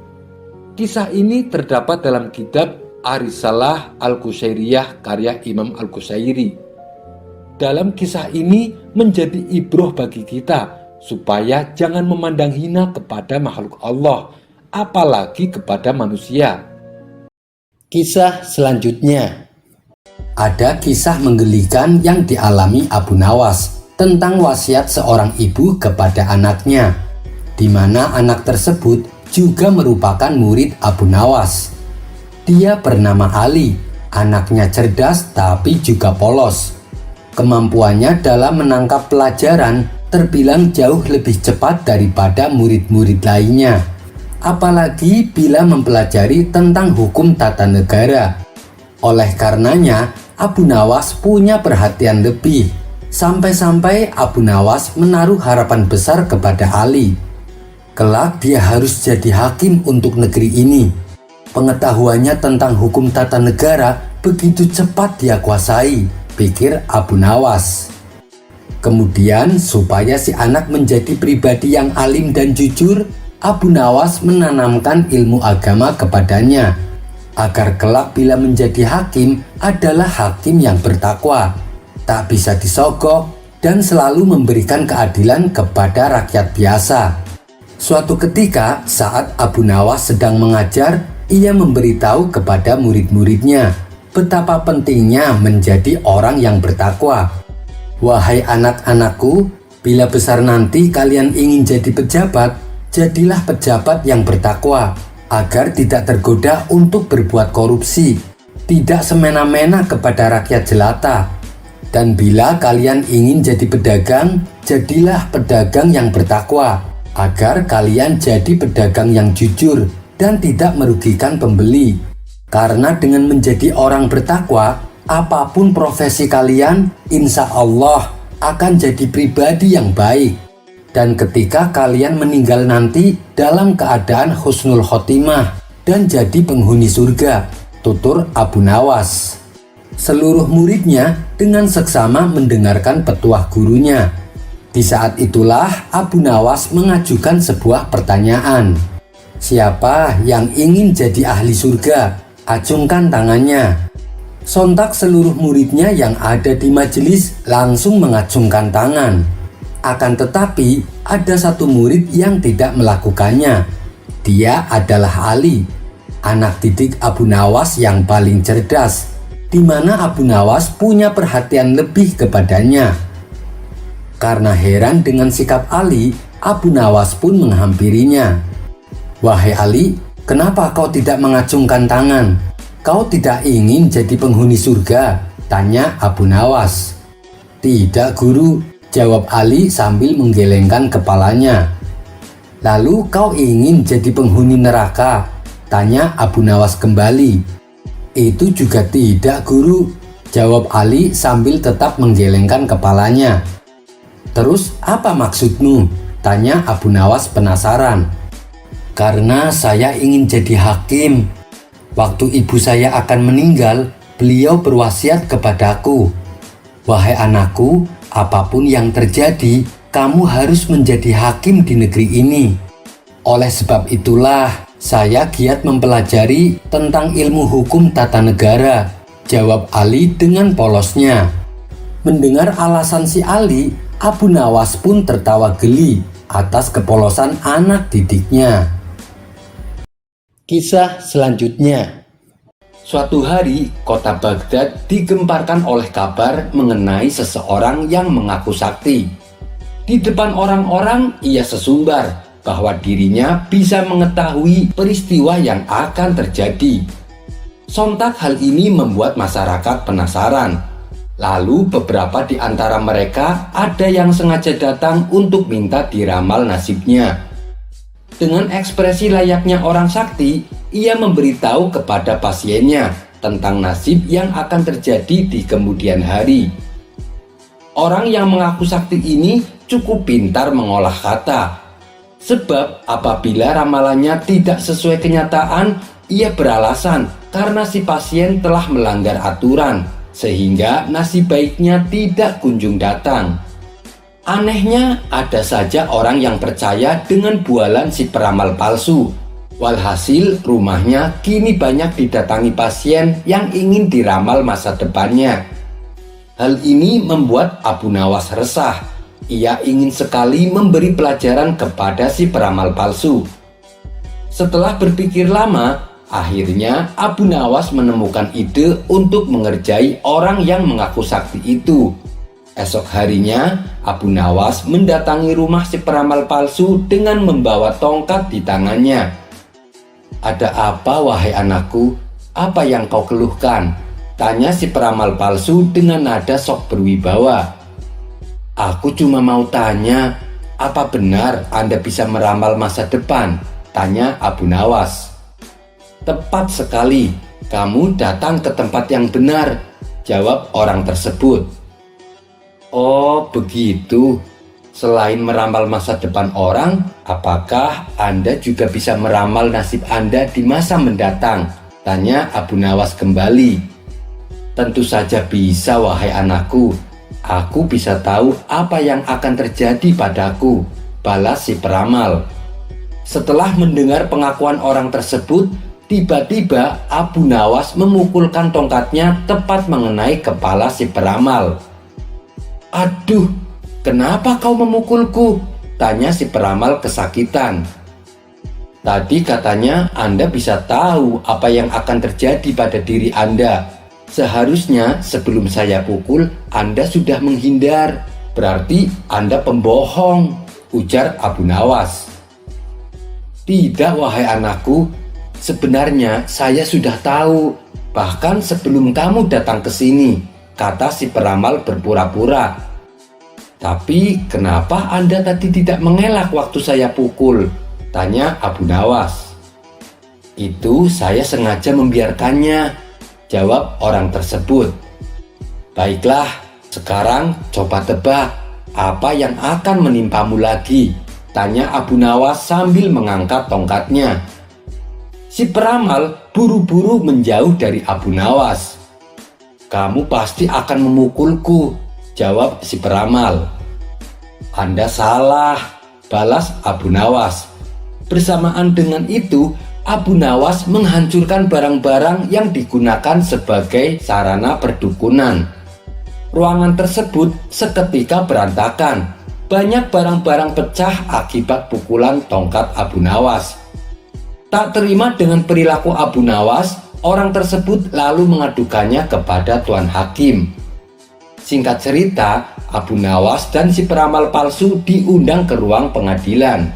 Kisah ini terdapat dalam kitab Ar-Risalah Al-Qushairiyah karya Imam Al-Qushairi. Dalam kisah ini menjadi ibroh bagi kita supaya jangan memandang hina kepada makhluk Allah, apalagi kepada manusia. Kisah selanjutnya, ada kisah menggelikan yang dialami Abu Nawas tentang wasiat seorang ibu kepada anaknya, di mana anak tersebut juga merupakan murid Abu Nawas. Dia bernama Ali, anaknya cerdas tapi juga polos. Kemampuannya dalam menangkap pelajaran terbilang jauh lebih cepat daripada murid-murid lainnya, apalagi bila mempelajari tentang hukum tata negara. Oleh karenanya, Abu Nawas punya perhatian lebih, sampai-sampai Abu Nawas menaruh harapan besar kepada Ali. Kelak dia harus jadi hakim untuk negeri ini. Pengetahuannya tentang hukum tata negara begitu cepat dia kuasai, pikir Abu Nawas. Kemudian supaya si anak menjadi pribadi yang alim dan jujur, Abu Nawas menanamkan ilmu agama kepadanya, agar kelak bila menjadi hakim adalah hakim yang bertakwa, tak bisa disogok, dan selalu memberikan keadilan kepada rakyat biasa. Suatu ketika saat Abu Nawas sedang mengajar, ia memberitahu kepada murid-muridnya betapa pentingnya menjadi orang yang bertakwa. "Wahai anak-anakku, bila besar nanti kalian ingin jadi pejabat, jadilah pejabat yang bertakwa, agar tidak tergoda untuk berbuat korupsi, tidak semena-mena kepada rakyat jelata. Dan bila kalian ingin jadi pedagang, jadilah pedagang yang bertakwa, agar kalian jadi pedagang yang jujur dan tidak merugikan pembeli. Karena dengan menjadi orang bertakwa, apapun profesi kalian, insya Allah akan jadi pribadi yang baik. Dan ketika kalian meninggal nanti dalam keadaan husnul khotimah dan jadi penghuni surga," tutur Abu Nawas. Seluruh muridnya dengan seksama mendengarkan petuah gurunya. Di saat itulah Abu Nawas mengajukan sebuah pertanyaan. "Siapa yang ingin jadi ahli surga? Acungkan tangannya." Sontak seluruh muridnya yang ada di majelis langsung mengacungkan tangan. Akan tetapi ada satu murid yang tidak melakukannya. Dia adalah Ali, anak didik Abu Nawas yang paling cerdas, di mana Abu Nawas punya perhatian lebih kepadanya. Karena heran dengan sikap Ali, Abu Nawas pun menghampirinya. "Wahai Ali, kenapa kau tidak mengacungkan tangan? Kau tidak ingin jadi penghuni surga?" tanya Abu Nawas. "Tidak, Guru," jawab Ali sambil menggelengkan kepalanya. "Lalu kau ingin jadi penghuni neraka?" tanya Abu Nawas kembali. "Itu juga tidak, Guru," jawab Ali sambil tetap menggelengkan kepalanya. "Terus apa maksudmu?" tanya Abu Nawas penasaran. "Karena saya ingin jadi hakim." Waktu ibu saya akan meninggal, beliau berwasiat kepadaku, "Wahai anakku, apapun yang terjadi, kamu harus menjadi hakim di negeri ini." Oleh sebab itulah, saya giat mempelajari tentang ilmu hukum tata negara, jawab Ali dengan polosnya. Mendengar alasan si Ali, Abu Nawas pun tertawa geli atas kepolosan anak didiknya. Kisah selanjutnya. Suatu hari, kota Baghdad digemparkan oleh kabar mengenai seseorang yang mengaku sakti. Di depan orang-orang, ia sesumbar bahwa dirinya bisa mengetahui peristiwa yang akan terjadi. Sontak hal ini membuat masyarakat penasaran. Lalu beberapa di antara mereka ada yang sengaja datang untuk minta diramal nasibnya. Dengan ekspresi layaknya orang sakti, ia memberitahu kepada pasiennya tentang nasib yang akan terjadi di kemudian hari. Orang yang mengaku sakti ini cukup pintar mengolah kata. Sebab apabila ramalannya tidak sesuai kenyataan, ia beralasan karena si pasien telah melanggar aturan, sehingga nasib baiknya tidak kunjung datang. Anehnya, ada saja orang yang percaya dengan bualan si peramal palsu. Walhasil, rumahnya kini banyak didatangi pasien yang ingin diramal masa depannya. Hal ini membuat Abu Nawas resah. Ia ingin sekali memberi pelajaran kepada si peramal palsu. Setelah berpikir lama, akhirnya Abu Nawas menemukan ide untuk mengerjai orang yang mengaku sakti itu. Esok harinya, Abu Nawas mendatangi rumah si peramal palsu dengan membawa tongkat di tangannya. "Ada apa, wahai anakku? Apa yang kau keluhkan?" tanya si peramal palsu dengan nada sok berwibawa. "Aku cuma mau tanya, apa benar Anda bisa meramal masa depan?" tanya Abu Nawas. "Tepat sekali, kamu datang ke tempat yang benar," jawab orang tersebut. "Oh begitu, selain meramal masa depan orang, apakah Anda juga bisa meramal nasib Anda di masa mendatang?" tanya Abu Nawas kembali. "Tentu saja bisa, wahai anakku. Aku bisa tahu apa yang akan terjadi padaku," balas si peramal. Setelah mendengar pengakuan orang tersebut, tiba-tiba Abu Nawas memukulkan tongkatnya tepat mengenai kepala si peramal. "Aduh, kenapa kau memukulku?" tanya si peramal kesakitan. "Tadi katanya Anda bisa tahu apa yang akan terjadi pada diri Anda. Seharusnya sebelum saya pukul, Anda sudah menghindar. Berarti Anda pembohong," ujar Abu Nawas. "Tidak, wahai anakku. Sebenarnya saya sudah tahu. Bahkan sebelum kamu datang ke sini," kata si peramal berpura-pura. "Tapi kenapa Anda tadi tidak mengelak waktu saya pukul?" tanya Abu Nawas. "Itu saya sengaja membiarkannya," jawab orang tersebut. "Baiklah, sekarang coba tebak apa yang akan menimpamu lagi?" tanya Abu Nawas sambil mengangkat tongkatnya. Si peramal buru-buru menjauh dari Abu Nawas. "Kamu pasti akan memukulku," jawab si peramal. "Anda salah," balas Abu Nawas. Bersamaan dengan itu, Abu Nawas menghancurkan barang-barang yang digunakan sebagai sarana perdukunan. Ruangan tersebut seketika berantakan. Banyak barang-barang pecah akibat pukulan tongkat Abu Nawas. Tak terima dengan perilaku Abu Nawas, orang tersebut lalu mengadukannya kepada Tuan Hakim. Singkat cerita, Abu Nawas dan si peramal palsu diundang ke ruang pengadilan.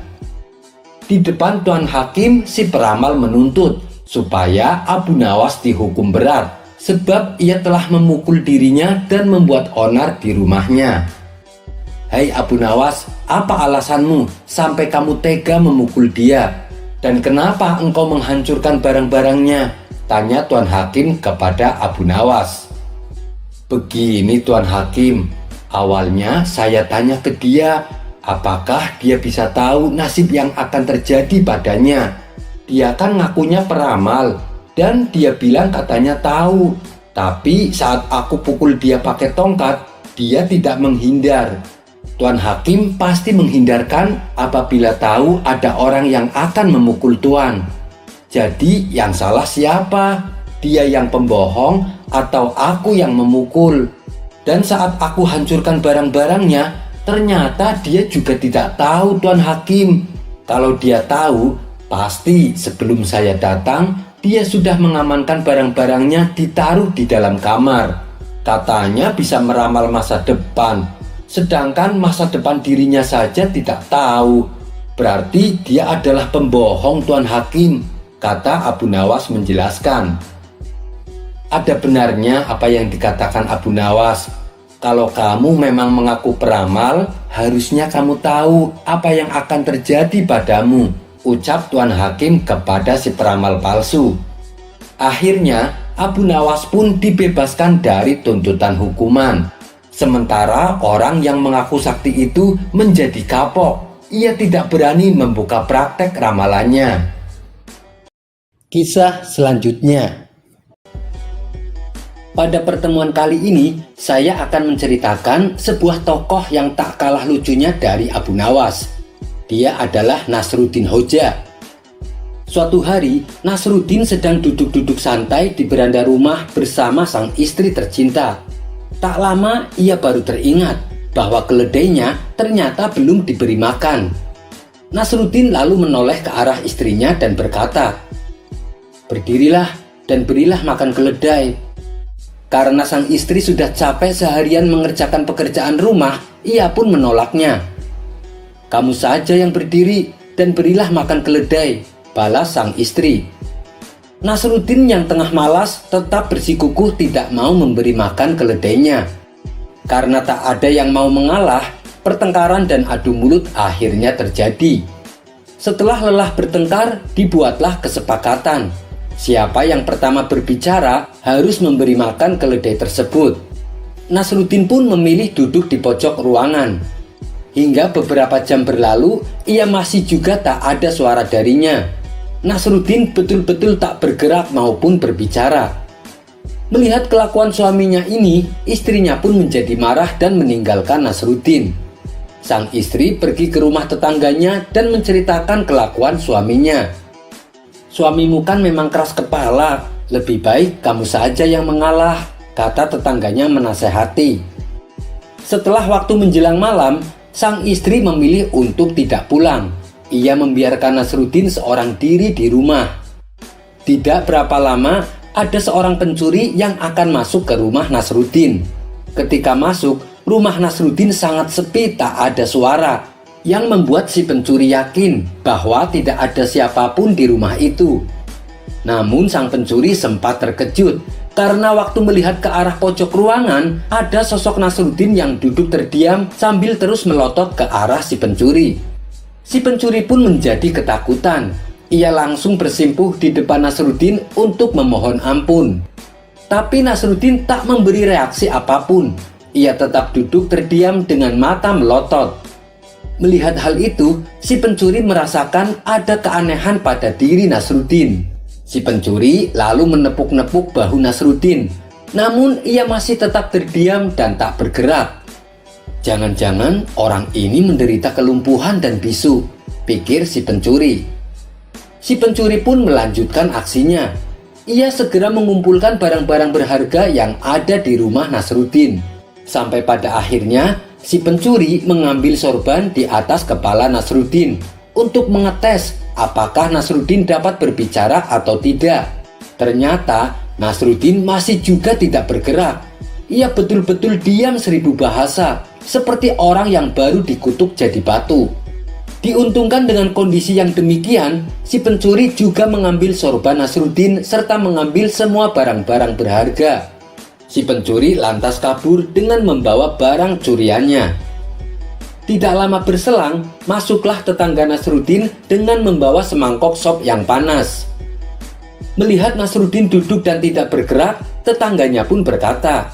Di depan Tuan Hakim, si peramal menuntut supaya Abu Nawas dihukum berat sebab ia telah memukul dirinya dan membuat onar di rumahnya. "Hai Abu Nawas, apa alasanmu sampai kamu tega memukul dia? Dan kenapa engkau menghancurkan barang-barangnya?" tanya Tuan Hakim kepada Abu Nawas. "Begini Tuan Hakim, awalnya saya tanya ke dia, apakah dia bisa tahu nasib yang akan terjadi padanya. Dia kan ngakunya peramal. Dan dia bilang katanya tahu. Tapi saat aku pukul dia pakai tongkat, dia tidak menghindar. Tuan Hakim pasti menghindarkan apabila tahu ada orang yang akan memukul Tuan. Jadi yang salah siapa? Dia yang pembohong atau aku yang memukul? Dan saat aku hancurkan barang-barangnya, ternyata dia juga tidak tahu, Tuan Hakim. Kalau dia tahu, pasti sebelum saya datang, dia sudah mengamankan barang-barangnya ditaruh di dalam kamar. Katanya bisa meramal masa depan, sedangkan masa depan dirinya saja tidak tahu. Berarti dia adalah pembohong, Tuan Hakim, kata Abu Nawas menjelaskan. Ada benarnya apa yang dikatakan Abu Nawas. Kalau kamu memang mengaku peramal, harusnya kamu tahu apa yang akan terjadi padamu, ucap Tuan Hakim kepada si peramal palsu. Akhirnya Abu Nawas pun dibebaskan dari tuntutan hukuman. Sementara orang yang mengaku sakti itu menjadi kapok. Ia tidak berani membuka praktek ramalannya. Kisah selanjutnya. Pada pertemuan kali ini, saya akan menceritakan sebuah tokoh yang tak kalah lucunya dari Abu Nawas. Dia adalah Nasruddin Hoja. Suatu hari, Nasruddin sedang duduk-duduk santai di beranda rumah bersama sang istri tercinta. Tak lama, ia baru teringat bahwa keledainya ternyata belum diberi makan. Nasruddin lalu menoleh ke arah istrinya dan berkata, "Berdirilah dan berilah makan keledai." Karena sang istri sudah capek seharian mengerjakan pekerjaan rumah, ia pun menolaknya. "Kamu saja yang berdiri dan berilah makan keledai," balas sang istri. Nasruddin yang tengah malas tetap bersikukuh tidak mau memberi makan keledainya. Karena tak ada yang mau mengalah, pertengkaran dan adu mulut akhirnya terjadi. Setelah lelah bertengkar, dibuatlah kesepakatan. Siapa yang pertama berbicara harus memberi makan keledai tersebut. Nasruddin pun memilih duduk di pojok ruangan. Hingga beberapa jam berlalu, ia masih juga tak ada suara darinya. Nasruddin betul-betul tak bergerak maupun berbicara. Melihat kelakuan suaminya ini, istrinya pun menjadi marah dan meninggalkan Nasruddin. Sang istri pergi ke rumah tetangganya dan menceritakan kelakuan suaminya. "Suamimu kan memang keras kepala, lebih baik kamu saja yang mengalah," kata tetangganya menasehati. Setelah waktu menjelang malam, sang istri memilih untuk tidak pulang. Ia membiarkan Nasruddin seorang diri di rumah. Tidak berapa lama, ada seorang pencuri yang akan masuk ke rumah Nasruddin. Ketika masuk, rumah Nasruddin sangat sepi, tak ada suara, yang membuat si pencuri yakin bahwa tidak ada siapapun di rumah itu. Namun sang pencuri sempat terkejut karena waktu melihat ke arah pojok ruangan, ada sosok Nasruddin yang duduk terdiam sambil terus melotot ke arah si pencuri. Si pencuri pun menjadi ketakutan. Ia langsung bersimpuh di depan Nasruddin untuk memohon ampun. Tapi Nasruddin tak memberi reaksi apapun. Ia tetap duduk terdiam dengan mata melotot. Melihat hal itu, si pencuri merasakan ada keanehan pada diri Nasruddin. Si pencuri lalu menepuk-nepuk bahu Nasruddin. Namun ia masih tetap terdiam dan tak bergerak. Jangan-jangan orang ini menderita kelumpuhan dan bisu, pikir si pencuri. Si pencuri pun melanjutkan aksinya. Ia segera mengumpulkan barang-barang berharga yang ada di rumah Nasruddin. Sampai pada akhirnya, si pencuri mengambil sorban di atas kepala Nasruddin untuk mengetes apakah Nasruddin dapat berbicara atau tidak. Ternyata Nasruddin masih juga tidak bergerak. Ia betul-betul diam 1000 bahasa, seperti orang yang baru dikutuk jadi batu. Diuntungkan dengan kondisi yang demikian, si pencuri juga mengambil sorban Nasruddin serta mengambil semua barang-barang berharga. Si pencuri lantas kabur dengan membawa barang curiannya. Tidak lama berselang, masuklah tetangga Nasruddin dengan membawa semangkok sop yang panas. Melihat Nasruddin duduk dan tidak bergerak, tetangganya pun berkata,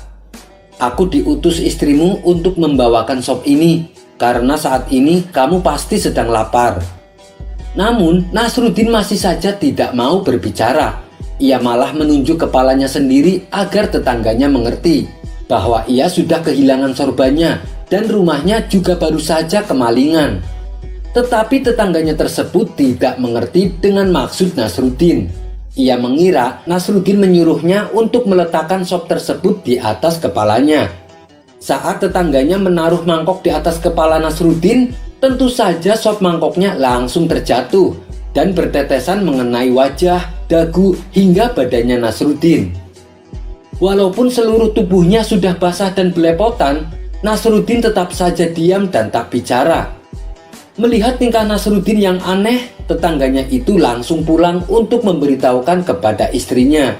"Aku diutus istrimu untuk membawakan sop ini, karena saat ini kamu pasti sedang lapar." Namun, Nasruddin masih saja tidak mau berbicara. ia malah menunjuk kepalanya sendiri agar tetangganya mengerti bahwa ia sudah kehilangan sorbannya dan rumahnya juga baru saja kemalingan. Tetapi tetangganya tersebut tidak mengerti dengan maksud Nasruddin. Ia mengira Nasruddin menyuruhnya untuk meletakkan sop tersebut di atas kepalanya. Saat tetangganya menaruh mangkok di atas kepala Nasruddin, tentu saja sop mangkoknya langsung terjatuh dan bertetesan mengenai wajah, dagu, hingga badannya Nasruddin. Walaupun seluruh tubuhnya sudah basah dan belepotan, Nasruddin tetap saja diam dan tak bicara. Melihat tingkah Nasruddin yang aneh, tetangganya itu langsung pulang untuk memberitahukan kepada istrinya.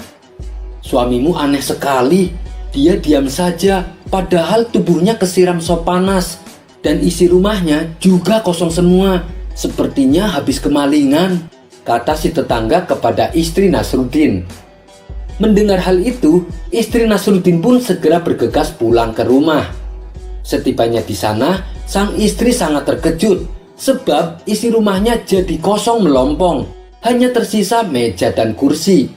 "Suamimu aneh sekali, dia diam saja, padahal tubuhnya kesiram sop panas, dan isi rumahnya juga kosong semua. Sepertinya habis kemalingan," kata si tetangga kepada istri Nasruddin. Mendengar hal itu, istri Nasruddin pun segera bergegas pulang ke rumah. Setibanya di sana, sang istri sangat terkejut sebab isi rumahnya jadi kosong melompong, hanya tersisa meja dan kursi.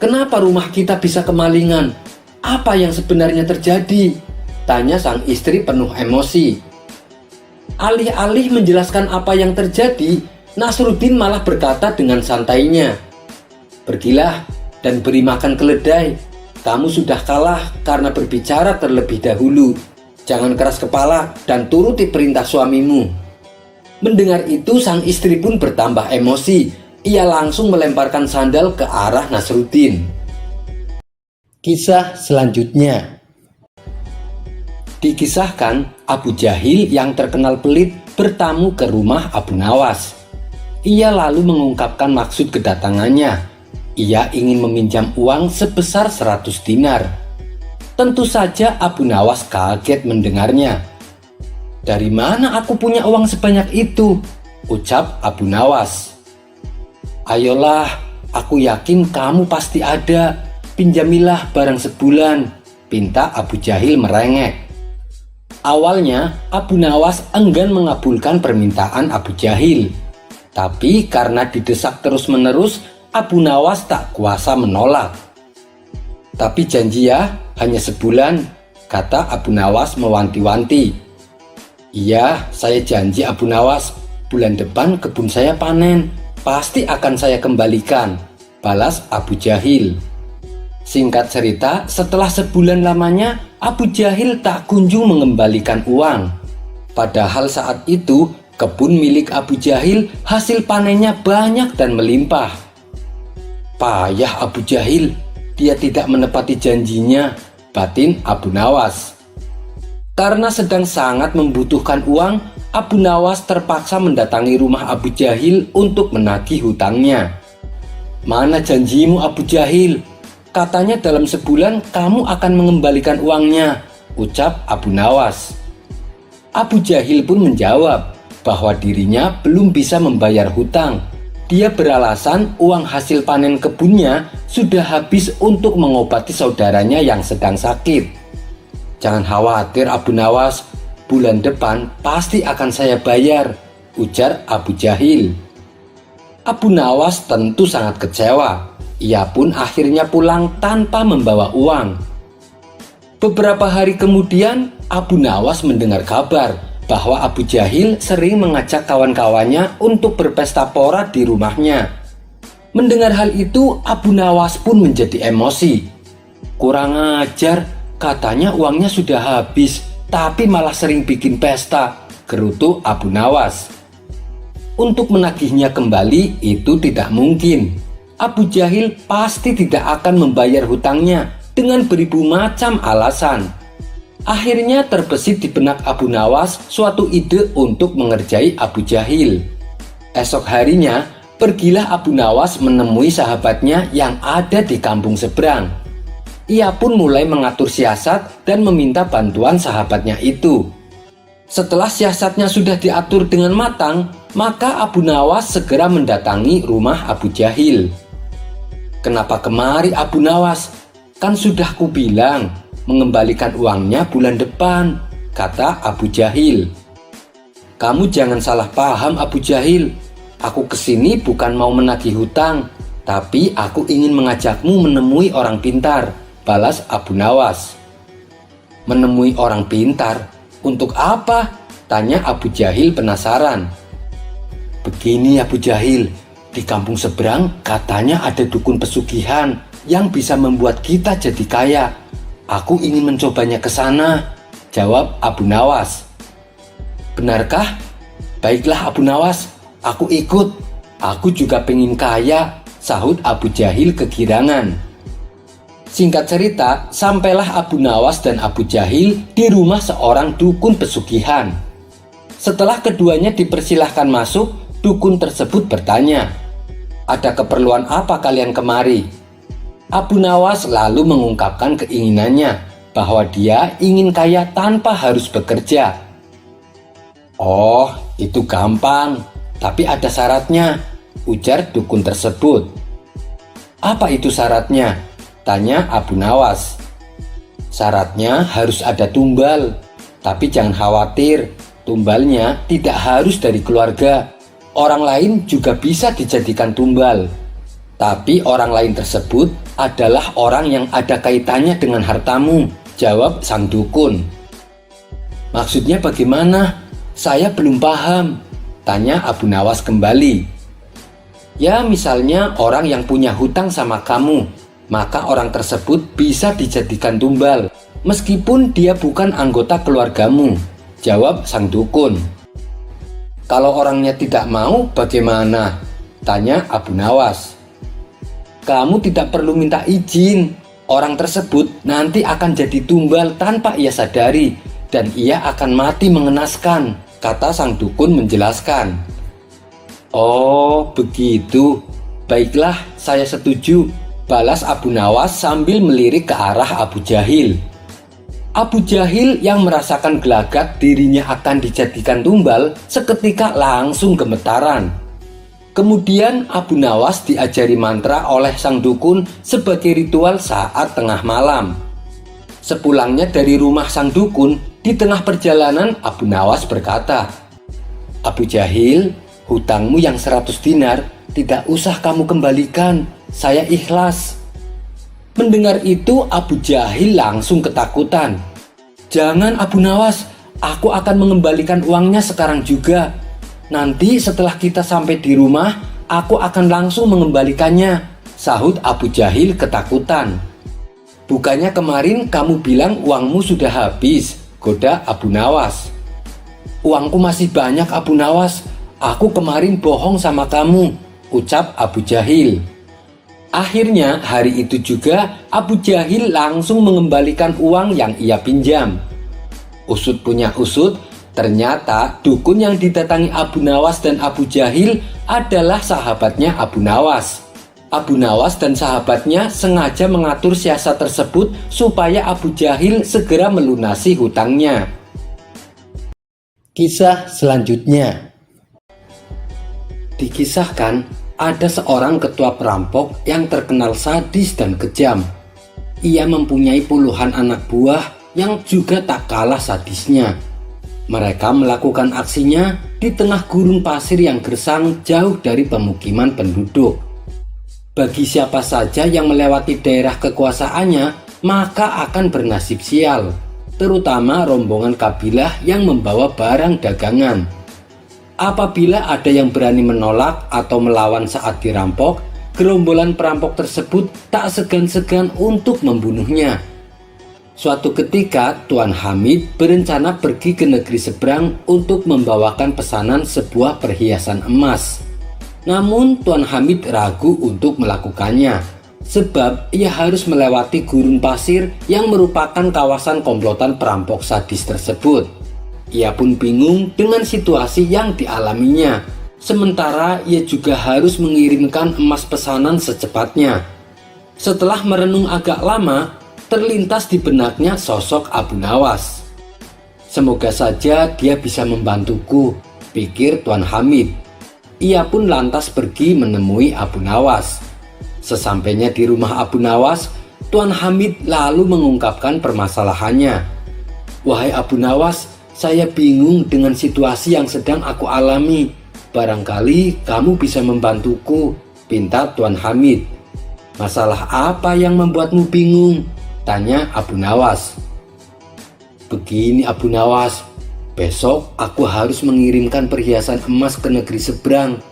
"Kenapa rumah kita bisa kemalingan? Apa yang sebenarnya terjadi?" tanya sang istri penuh emosi. Alih-alih menjelaskan apa yang terjadi, Nasruddin malah berkata dengan santainya, "Pergilah dan beri makan keledai. Kamu sudah kalah karena berbicara terlebih dahulu. Jangan keras kepala dan turuti perintah suamimu." Mendengar itu, sang istri pun bertambah emosi. Ia langsung melemparkan sandal ke arah Nasruddin. Kisah selanjutnya. Dikisahkan, Abu Jahil yang terkenal pelit bertamu ke rumah Abu Nawas. Ia lalu mengungkapkan maksud kedatangannya. Ia ingin meminjam uang sebesar 100 dinar. Tentu saja Abu Nawas kaget mendengarnya. "Dari mana aku punya uang sebanyak itu?" ucap Abu Nawas. "Ayolah, aku yakin kamu pasti ada. Pinjamilah barang sebulan," pinta Abu Jahil merengek. Awalnya, Abu Nawas enggan mengabulkan permintaan Abu Jahil. Tapi karena didesak terus-menerus, Abu Nawas tak kuasa menolak. "Tapi janji ya, hanya sebulan," kata Abu Nawas mewanti-wanti. "Iya, saya janji Abu Nawas, bulan depan kebun saya panen, pasti akan saya kembalikan," balas Abu Jahil. Singkat cerita, setelah sebulan lamanya, Abu Jahil tak kunjung mengembalikan uang. Padahal saat itu, kebun milik Abu Jahil hasil panennya banyak dan melimpah. Payah Abu Jahil, dia tidak menepati janjinya, batin Abu Nawas. Karena sedang sangat membutuhkan uang, Abu Nawas terpaksa mendatangi rumah Abu Jahil untuk menagih hutangnya. "Mana janjimu Abu Jahil? Katanya dalam sebulan kamu akan mengembalikan uangnya," ucap Abu Nawas. Abu Jahil pun menjawab bahwa dirinya belum bisa membayar hutang. Dia beralasan uang hasil panen kebunnya sudah habis untuk mengobati saudaranya yang sedang sakit. "Jangan khawatir Abu Nawas, bulan depan pasti akan saya bayar," ujar Abu Jahil. Abu Nawas tentu sangat kecewa. Ia pun akhirnya pulang tanpa membawa uang. Beberapa hari kemudian, Abu Nawas mendengar kabar bahwa Abu Jahil sering mengajak kawan-kawannya untuk berpesta pora di rumahnya. Mendengar hal itu, Abu Nawas pun menjadi emosi. "Kurang ajar, katanya uangnya sudah habis, tapi malah sering bikin pesta," gerutu Abu Nawas. Untuk menagihnya kembali itu tidak mungkin. Abu Jahil pasti tidak akan membayar hutangnya dengan beribu macam alasan. Akhirnya terbesit di benak Abu Nawas suatu ide untuk mengerjai Abu Jahil. Esok harinya, pergilah Abu Nawas menemui sahabatnya yang ada di kampung seberang. Ia pun mulai mengatur siasat dan meminta bantuan sahabatnya itu. Setelah siasatnya sudah diatur dengan matang, maka Abu Nawas segera mendatangi rumah Abu Jahil. "Kenapa kemari Abu Nawas? Kan sudah kubilang mengembalikan uangnya bulan depan," kata Abu Jahil. "Kamu jangan salah paham Abu Jahil. Aku kesini bukan mau menagih hutang, Tapi aku ingin mengajakmu menemui orang pintar, balas Abu Nawas. Menemui orang pintar? Untuk apa? Tanya Abu Jahil penasaran. Begini Abu Jahil, di kampung seberang katanya ada dukun pesugihan yang bisa membuat kita jadi kaya. Aku ingin mencobanya ke sana, jawab Abu Nawas. Benarkah? Baiklah Abu Nawas, aku ikut. Aku juga pengen kaya, sahut Abu Jahil kegirangan. Singkat cerita, sampailah Abu Nawas dan Abu Jahil di rumah seorang dukun pesugihan. Setelah keduanya dipersilahkan masuk, dukun tersebut bertanya, "Ada keperluan apa kalian kemari?" Abu Nawas lalu mengungkapkan keinginannya bahwa dia ingin kaya tanpa harus bekerja. "Oh, itu gampang, tapi ada syaratnya," ujar dukun tersebut. "Apa itu syaratnya?" tanya Abu Nawas. "Syaratnya harus ada tumbal, tapi jangan khawatir, tumbalnya tidak harus dari keluarga. Orang lain juga bisa dijadikan tumbal. Tapi orang lain tersebut adalah orang yang ada kaitannya dengan hartamu," jawab sang dukun. "Maksudnya bagaimana? Saya belum paham," tanya Abu Nawas kembali. "Ya misalnya orang yang punya hutang sama kamu, maka orang tersebut bisa dijadikan tumbal, meskipun dia bukan anggota keluargamu," jawab sang dukun. "Kalau orangnya tidak mau bagaimana?" tanya Abu Nawas. "Kamu tidak perlu minta izin. Orang tersebut nanti akan jadi tumbal tanpa ia sadari, dan ia akan mati mengenaskan," kata sang dukun menjelaskan. "Oh, begitu. Baiklah, saya setuju," balas Abu Nawas sambil melirik ke arah Abu Jahil. Abu Jahil yang merasakan gelagat dirinya akan dijadikan tumbal seketika langsung gemetaran. Kemudian Abu Nawas diajari mantra oleh sang dukun sebagai ritual saat tengah malam. Sepulangnya dari rumah sang dukun, di tengah perjalanan Abu Nawas berkata, "Abu Jahil, hutangmu yang 100 dinar tidak usah kamu kembalikan, saya ikhlas." Mendengar itu Abu Jahil langsung ketakutan. "Jangan Abu Nawas, aku akan mengembalikan uangnya sekarang juga. Nanti setelah kita sampai di rumah, aku akan langsung mengembalikannya," sahut Abu Jahil ketakutan. "Bukannya kemarin kamu bilang uangmu sudah habis," goda Abu Nawas. "Uangku masih banyak Abu Nawas, aku kemarin bohong sama kamu," ucap Abu Jahil. Akhirnya hari itu juga Abu Jahil langsung mengembalikan uang yang ia pinjam. Usut punya usut, ternyata dukun yang didatangi Abu Nawas dan Abu Jahil adalah sahabatnya Abu Nawas. Abu Nawas dan sahabatnya sengaja mengatur siasat tersebut supaya Abu Jahil segera melunasi hutangnya. Kisah selanjutnya. Dikisahkan, ada seorang ketua perampok yang terkenal sadis dan kejam. Ia mempunyai puluhan anak buah yang juga tak kalah sadisnya. Mereka melakukan aksinya di tengah gurun pasir yang gersang jauh dari pemukiman penduduk. Bagi siapa saja yang melewati daerah kekuasaannya, maka akan bernasib sial, terutama rombongan kabilah yang membawa barang dagangan. Apabila ada yang berani menolak atau melawan saat dirampok, gerombolan perampok tersebut tak segan-segan untuk membunuhnya. Suatu ketika, Tuan Hamid berencana pergi ke negeri seberang untuk membawakan pesanan sebuah perhiasan emas. Namun, Tuan Hamid ragu untuk melakukannya, sebab ia harus melewati gurun pasir yang merupakan kawasan komplotan perampok sadis tersebut. Ia pun bingung dengan situasi yang dialaminya, sementara ia juga harus mengirimkan emas pesanan secepatnya. Setelah merenung agak lama, terlintas di benaknya sosok Abu Nawas. "Semoga saja dia bisa membantuku," pikir Tuan Hamid. Ia pun lantas pergi menemui Abu Nawas. Sesampainya di rumah Abu Nawas, Tuan Hamid lalu mengungkapkan permasalahannya. "Wahai Abu Nawas, saya bingung dengan situasi yang sedang aku alami. Barangkali kamu bisa membantuku," pinta Tuan Hamid. "Masalah apa yang membuatmu bingung?" tanya Abu Nawas. "Begini Abu Nawas, besok aku harus mengirimkan perhiasan emas ke negeri seberang.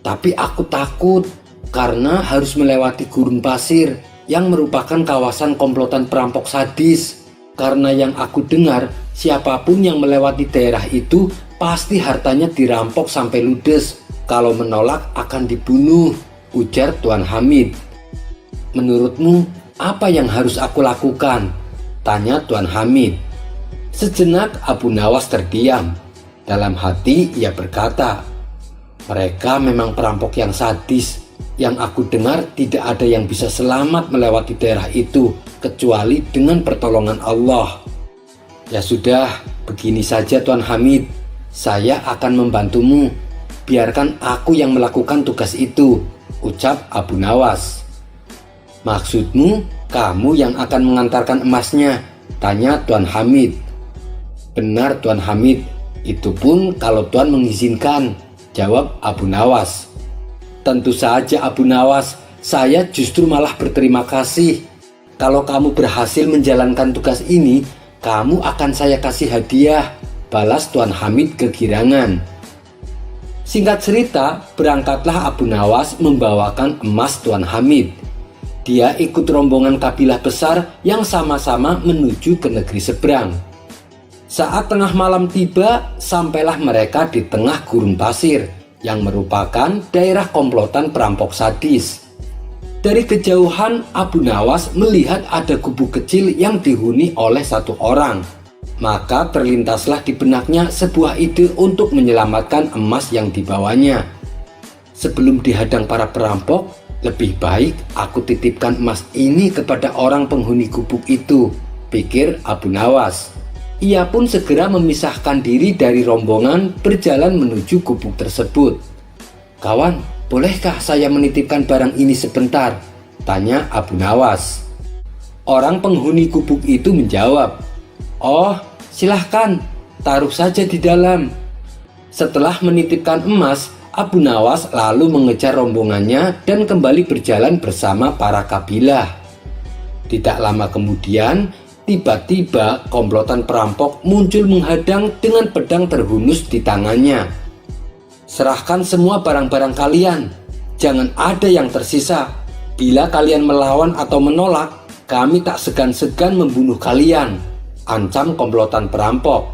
Tapi aku takut karena harus melewati gurun pasir yang merupakan kawasan komplotan perampok sadis. Karena yang aku dengar, siapapun yang melewati daerah itu pasti hartanya dirampok sampai ludes. Kalau menolak akan dibunuh," ujar Tuan Hamid. "Menurutmu apa yang harus aku lakukan?" tanya Tuan Hamid. Sejenak Abu Nawas terdiam. Dalam hati ia berkata, "Mereka memang perampok yang sadis. Yang aku dengar tidak ada yang bisa selamat melewati daerah itu kecuali dengan pertolongan Allah." "Ya sudah, begini saja Tuan Hamid. Saya akan membantumu. Biarkan aku yang melakukan tugas itu," ucap Abu Nawas. "Maksudmu kamu yang akan mengantarkan emasnya?" tanya Tuan Hamid. "Benar Tuan Hamid, itu pun kalau Tuan mengizinkan," jawab Abu Nawas. "Tentu saja Abu Nawas, saya justru malah berterima kasih. Kalau kamu berhasil menjalankan tugas ini, kamu akan saya kasih hadiah," balas Tuan Hamid kegirangan. Singkat cerita, berangkatlah Abu Nawas membawakan emas Tuan Hamid. Dia ikut rombongan kabilah besar yang sama-sama menuju ke negeri seberang. Saat tengah malam tiba, sampailah mereka di tengah gurun pasir yang merupakan daerah komplotan perampok sadis. Dari kejauhan, Abu Nawas melihat ada gubuk kecil yang dihuni oleh satu orang. Maka terlintaslah di benaknya sebuah ide untuk menyelamatkan emas yang dibawanya. "Sebelum dihadang para perampok, lebih baik aku titipkan emas ini kepada orang penghuni gubuk itu," pikir Abu Nawas. Ia pun segera memisahkan diri dari rombongan berjalan menuju gubuk tersebut. "Kawan, bolehkah saya menitipkan barang ini sebentar?" tanya Abu Nawas. Orang penghuni gubuk itu menjawab, "Oh, silahkan, taruh saja di dalam." Setelah menitipkan emas, Abu Nawas lalu mengejar rombongannya dan kembali berjalan bersama para kabilah. Tidak lama kemudian, tiba-tiba komplotan perampok muncul menghadang dengan pedang terhunus di tangannya. "Serahkan semua barang-barang kalian, jangan ada yang tersisa. Bila kalian melawan atau menolak, kami tak segan-segan membunuh kalian," ancam komplotan perampok.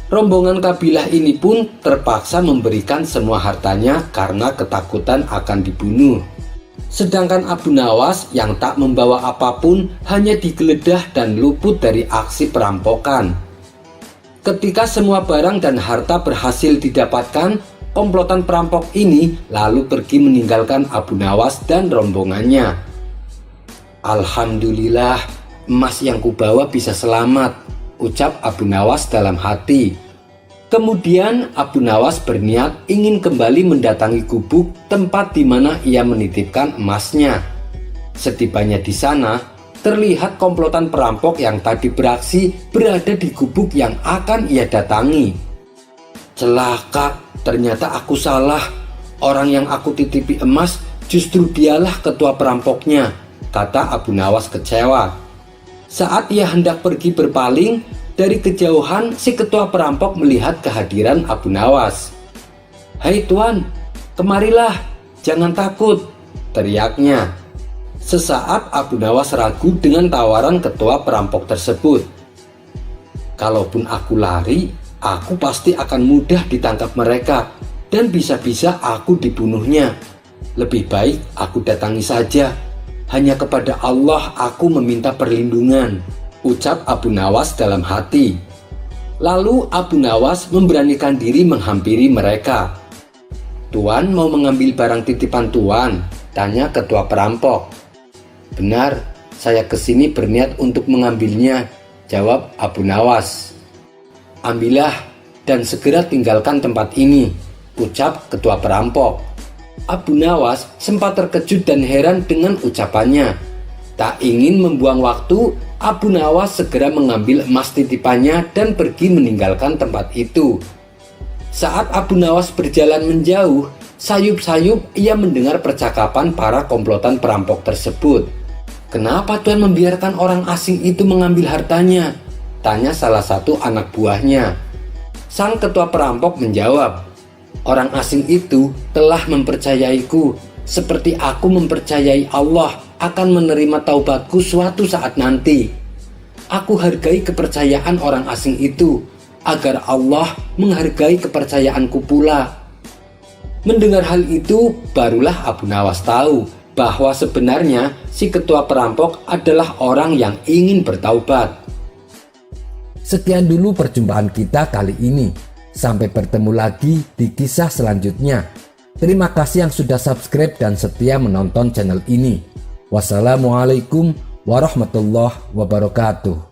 Rombongan kabilah ini pun terpaksa memberikan semua hartanya karena ketakutan akan dibunuh. Sedangkan Abu Nawas yang tak membawa apapun hanya digeledah dan luput dari aksi perampokan. Ketika semua barang dan harta berhasil didapatkan, komplotan perampok ini lalu pergi meninggalkan Abu Nawas dan rombongannya. "Alhamdulillah, emas yang kubawa bisa selamat," ucap Abu Nawas dalam hati. Kemudian Abu Nawas berniat ingin kembali mendatangi gubuk tempat di mana ia menitipkan emasnya. Setibanya di sana, terlihat komplotan perampok yang tadi beraksi berada di gubuk yang akan ia datangi. "Celaka, ternyata aku salah. Orang yang aku titipi emas justru dialah ketua perampoknya," kata Abu Nawas kecewa. Saat ia hendak pergi berpaling, dari kejauhan si ketua perampok melihat kehadiran Abu Nawas. "Hai Tuan, kemarilah, jangan takut," teriaknya. Sesaat Abu Nawas ragu dengan tawaran ketua perampok tersebut. "Kalaupun aku lari, aku pasti akan mudah ditangkap mereka dan bisa-bisa aku dibunuhnya. Lebih baik aku datangi saja. Hanya kepada Allah aku meminta perlindungan," ucap Abu Nawas dalam hati. Lalu Abu Nawas memberanikan diri menghampiri mereka. "Tuan mau mengambil barang titipan Tuan?" tanya ketua perampok. "Benar, saya kesini berniat untuk mengambilnya," jawab Abu Nawas. "Ambillah dan segera tinggalkan tempat ini," ucap ketua perampok. Abu Nawas sempat terkejut dan heran dengan ucapannya. Tak ingin membuang waktu, Abu Nawas segera mengambil emas titipannya dan pergi meninggalkan tempat itu. Saat Abu Nawas berjalan menjauh, Sayup-sayup ia mendengar percakapan para komplotan perampok tersebut. "Kenapa Tuhan membiarkan orang asing itu mengambil hartanya?" tanya salah satu anak buahnya. Sang ketua perampok menjawab, "Orang asing itu telah mempercayaiku, seperti aku mempercayai Allah akan menerima taubatku suatu saat nanti. Aku hargai kepercayaan orang asing itu, agar Allah menghargai kepercayaanku pula." Mendengar hal itu, barulah Abu Nawas tahu bahwa sebenarnya si ketua perampok adalah orang yang ingin bertaubat. Sekian dulu perjumpaan kita kali ini. Sampai bertemu lagi di kisah selanjutnya. Terima kasih yang sudah subscribe dan setia menonton channel ini. Wassalamualaikum warahmatullahi wabarakatuh.